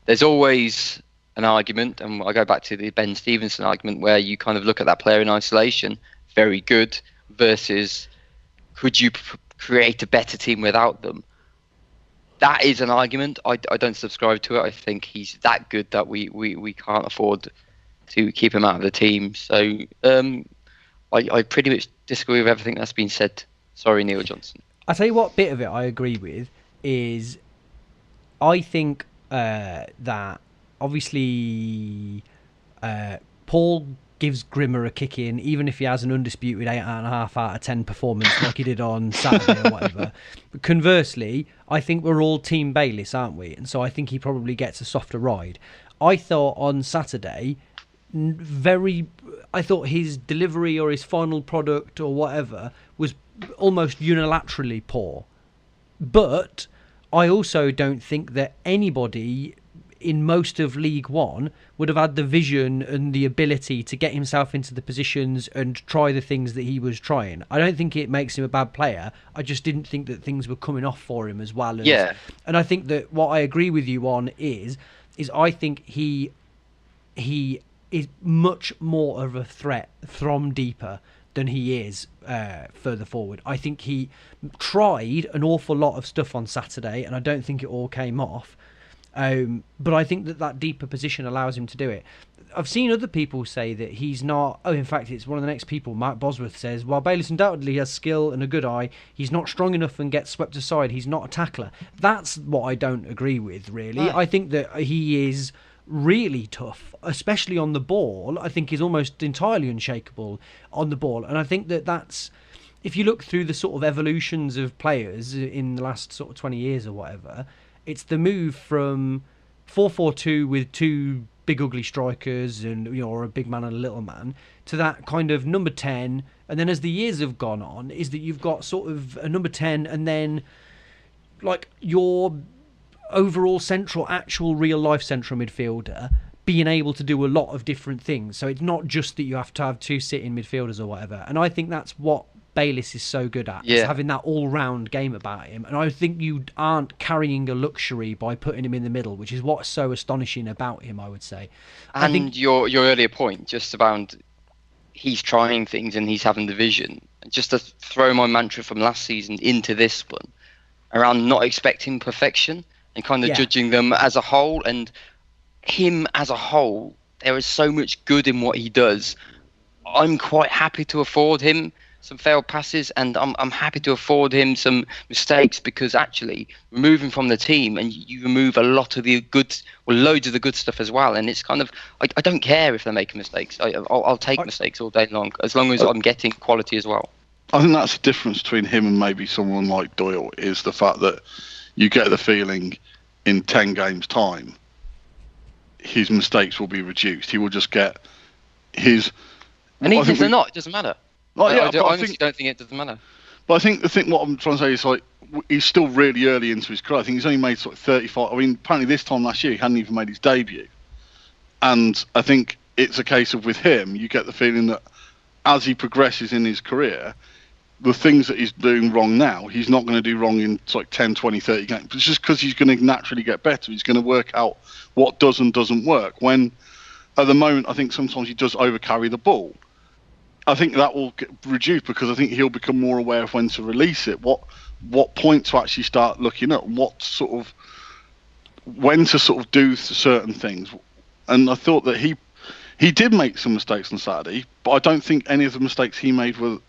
There's always an argument, and I go back to the Ben Stevenson argument, where you kind of look at that player in isolation, very good, versus could you create a better team without them? That is an argument. I don't subscribe to it. I think he's that good that we can't afford to keep him out of the team. So I pretty much disagree with everything that's been said. Sorry, Neil Johnson. I tell you what bit of it I agree with is I think that obviously Paul gives Grimmer a kick in, even if he has an undisputed 8.5 out of 10 performance like he did on Saturday or whatever. But conversely, I think we're all Team Bayliss, aren't we? And so I think he probably gets a softer ride. I thought on Saturday, I thought his delivery or his final product or whatever was almost unilaterally poor. But I also don't think that anybody in most of League One would have had the vision and the ability to get himself into the positions and try the things that he was trying. I don't think it makes him a bad player. I just didn't think that things were coming off for him as well. And I think that what I agree with you on is I think he is much more of a threat from deeper than he is further forward. I think he tried an awful lot of stuff on Saturday, and I don't think it all came off. But I think that deeper position allows him to do it. I've seen other people say that he's not. Oh, in fact, it's one of the next people. Mark Bosworth says, while Bayliss undoubtedly has skill and a good eye, he's not strong enough and gets swept aside. He's not a tackler. That's what I don't agree with, really. I think that he is really tough, especially on the ball. I think he's almost entirely unshakable on the ball. And I think that's... If you look through the sort of evolutions of players in the last sort of 20 years or whatever, it's the move from 4-4-2 with two big ugly strikers and or a big man and a little man to that kind of number 10, and then as the years have gone on is that you've got sort of a number 10 and then like your overall central actual real life central midfielder being able to do a lot of different things. So it's not just that you have to have two sitting midfielders or whatever, and I think that's what Bayliss is so good at, is having that all-round game about him. And I think you aren't carrying a luxury by putting him in the middle, which is what's so astonishing about him, I would say. And I think your earlier point, just about he's trying things and he's having the vision, just to throw my mantra from last season into this one, around not expecting perfection and kind of judging them as a whole. And him as a whole, there is so much good in what he does. I'm quite happy to afford him some failed passes, and I'm happy to afford him some mistakes, because actually removing from the team and you remove a lot of the good, well, loads of the good stuff as well. And it's kind of, I don't care if they're making mistakes. I'll take mistakes all day long, as long as I'm getting quality as well. I think that's the difference between him and maybe someone like Doyle, is the fact that you get the feeling in 10 games time his mistakes will be reduced. He will just get his... And even if they're not, it doesn't matter. I honestly don't think it doesn't matter. But I think what I'm trying to say is, like, he's still really early into his career. I think he's only made sort of 35. I mean, apparently this time last year he hadn't even made his debut. And I think it's a case of, with him, you get the feeling that as he progresses in his career, the things that he's doing wrong now, he's not going to do wrong in like 10, 20, 30 games. It's just because he's going to naturally get better. He's going to work out what does and doesn't work. When, at the moment, I think sometimes he does overcarry the ball. I think that will reduce, because I think he'll become more aware of when to release it, what point to actually start looking at, what sort of, when to sort of do certain things. And I thought that he did make some mistakes on Saturday, but I don't think any of the mistakes he made were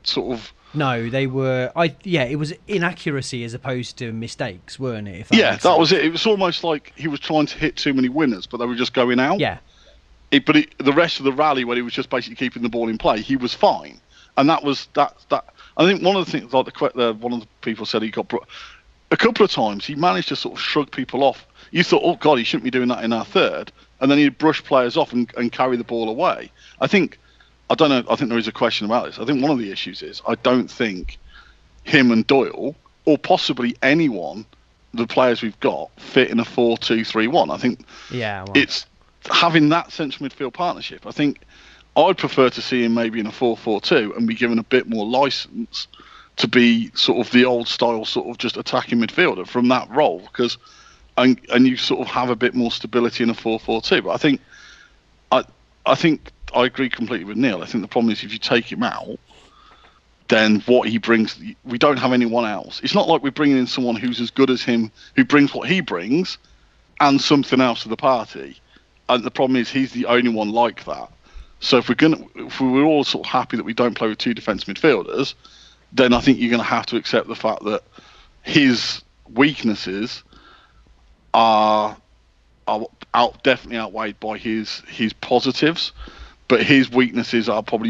sort of... No, they were... it was inaccuracy as opposed to mistakes, weren't it? That was it. It was almost like he was trying to hit too many winners, but they were just going out. Yeah. The rest of the rally, when he was just basically keeping the ball in play, he was fine. And that was that. I think one of the things, like one of the people said, he got a couple of times he managed to sort of shrug people off. You thought, oh God, he shouldn't be doing that in our third, and then he'd brush players off and carry the ball away. I think there is a question about this. I think one of the issues is, I don't think him and Doyle, or possibly anyone, the players we've got, fit in a 4-2-3-1. I think it's having that central midfield partnership. I think I'd prefer to see him maybe in a 4-4-2 and be given a bit more license to be sort of the old style, sort of just attacking midfielder from that role, because and you sort of have a bit more stability in a 4-4-2. But I think I agree completely with Neil. I think the problem is, if you take him out, then what he brings, we don't have anyone else. It's not like we're bringing in someone who's as good as him, who brings what he brings and something else to the party. And the problem is, he's the only one like that. So if we're all sort of happy that we don't play with two defensive midfielders, then I think you're going to have to accept the fact that his weaknesses are definitely outweighed by his positives, but his weaknesses are probably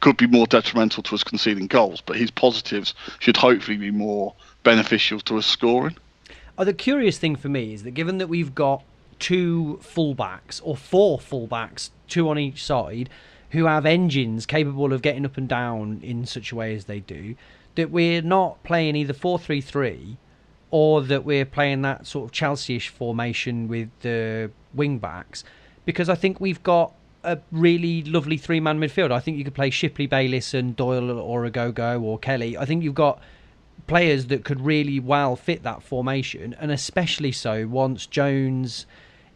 could be more detrimental to us conceding goals, but his positives should hopefully be more beneficial to us scoring. The curious thing for me is that, given that we've got two fullbacks, or four fullbacks, two on each side, who have engines capable of getting up and down in such a way as they do, that we're not playing either 4-3-3 or that we're playing that sort of Chelsea-ish formation with the wing-backs, because I think we've got a really lovely three-man midfield. I think you could play Shipley, Bayliss and Doyle, or Agogo or Kelly. I think you've got players that could really well fit that formation, and especially so once Jones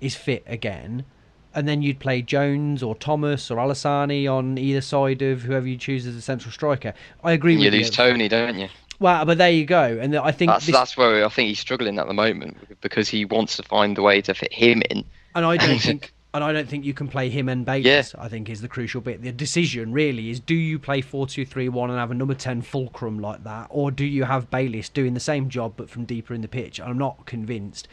is fit again. And then you'd play Jones or Thomas or Alassani on either side of whoever you choose as a central striker. I agree with you. You lose Tony, don't you? Well, but there you go. And I think that's where I think he's struggling at the moment because he wants to find a way to fit him in. And I don't think you can play him and Bayless. I think is the crucial bit. The decision really is: do you play 4-2-3-1 and have a number 10 fulcrum like that, or do you have Bayless doing the same job but from deeper in the pitch? I'm not convinced.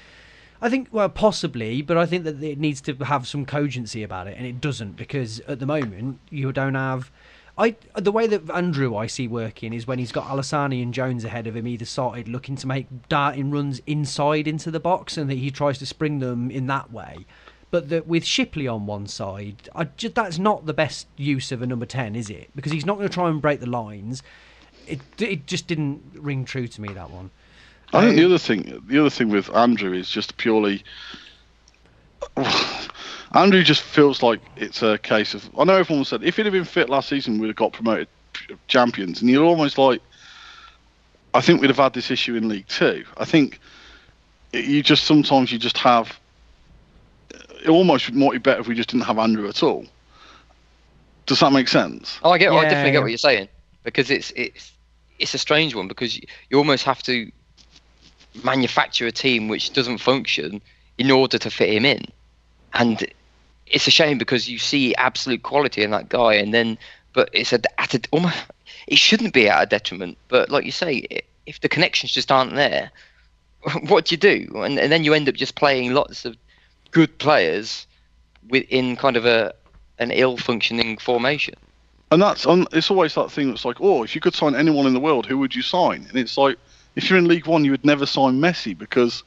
I think, well, possibly, but I think that it needs to have some cogency about it, and it doesn't, because at the moment you don't have. The way that Andrew I see working is when he's got Alassani and Jones ahead of him either side, looking to make darting runs inside into the box, and that he tries to spring them in that way. But that with Shipley on one side, that's not the best use of a number 10, is it? Because he's not going to try and break the lines. It just didn't ring true to me, that one. I think the other thing with Andrew is just purely. Andrew just feels like it's a case of. I know everyone said if he'd have been fit last season, we'd have got promoted champions, and you're almost like. I think we'd have had this issue in League Two. I think sometimes you just have. It almost might be better if we just didn't have Andrew at all. Does that make sense? Oh, I definitely get what you're saying, because it's a strange one, because you almost have to manufacture a team which doesn't function in order to fit him in, and it's a shame because you see absolute quality in that guy, but it's almost it shouldn't be at a detriment. But like you say, if the connections just aren't there, what do you do? And then you end up just playing lots of good players within kind of an ill-functioning formation. And it's always that thing that's like, oh, if you could sign anyone in the world, who would you sign? And it's like, if you're in League One, you would never sign Messi because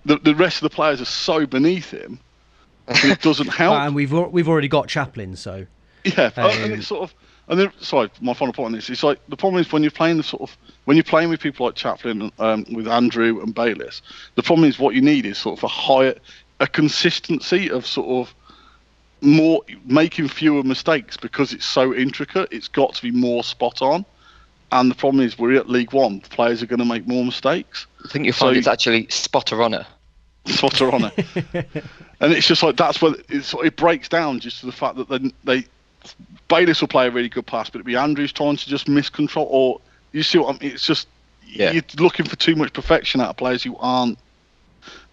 the rest of the players are so beneath him, it doesn't help. And we've already got Chaplin, so yeah. And it's sort of, and then sorry, my final point on this. It's like the problem is when you're playing with people like Chaplin, with Andrew and Bayless. The problem is what you need is sort of a consistency of sort of more making fewer mistakes because it's so intricate. It's got to be more spot on. And the problem is we're at League One. The players are going to make more mistakes. I think you'll find it's actually spotter-honor. Spotter-honor. And it's just like that's where it breaks down just to the fact that Bayless will play a really good pass, but it'll be Andrews trying to just miscontrol. Or you see what I mean? It's just you're looking for too much perfection out of players who aren't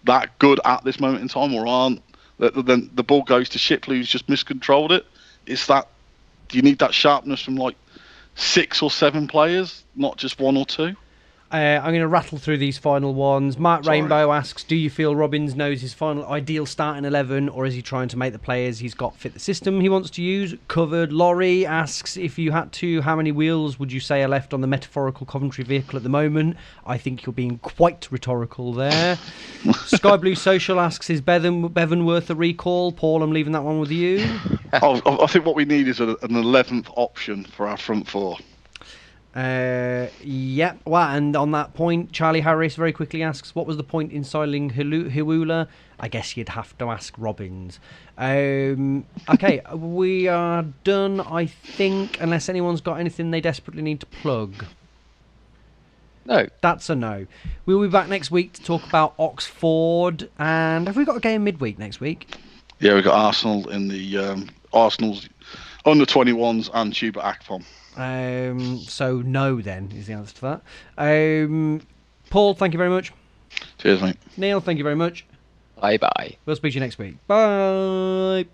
that good at this moment in time, or aren't. Then the ball goes to Shipley, who's just miscontrolled it. It's that you need that sharpness from like 6 or 7 players, not just 1 or 2. I'm going to rattle through these final ones. Matt Rainbow asks, do you feel Robbins knows his final ideal starting 11, or is he trying to make the players he's got fit the system he wants to use? Covered. Laurie asks, if you had to, how many wheels would you say are left on the metaphorical Coventry vehicle at the moment? I think you're being quite rhetorical there. Sky Blue Social asks, is Bevan worth a recall? Paul, I'm leaving that one with you. I think what we need is an 11th option for our front four. Yeah. Well, and on that point, Charlie Harris very quickly asks, what was the point in signing Hiwula? I guess you'd have to ask Robbins. Okay, we are done, I think, unless anyone's got anything they desperately need to plug. No. That's a no. We'll be back next week to talk about Oxford. And have we got a game midweek next week? Yeah, we've got Arsenal in the Arsenal's under 21s and Tuba Akpom. So no, then, is the answer to that. Paul, thank you very much. Cheers, mate. Neil, thank you very much. Bye-bye. We'll speak to you next week. Bye.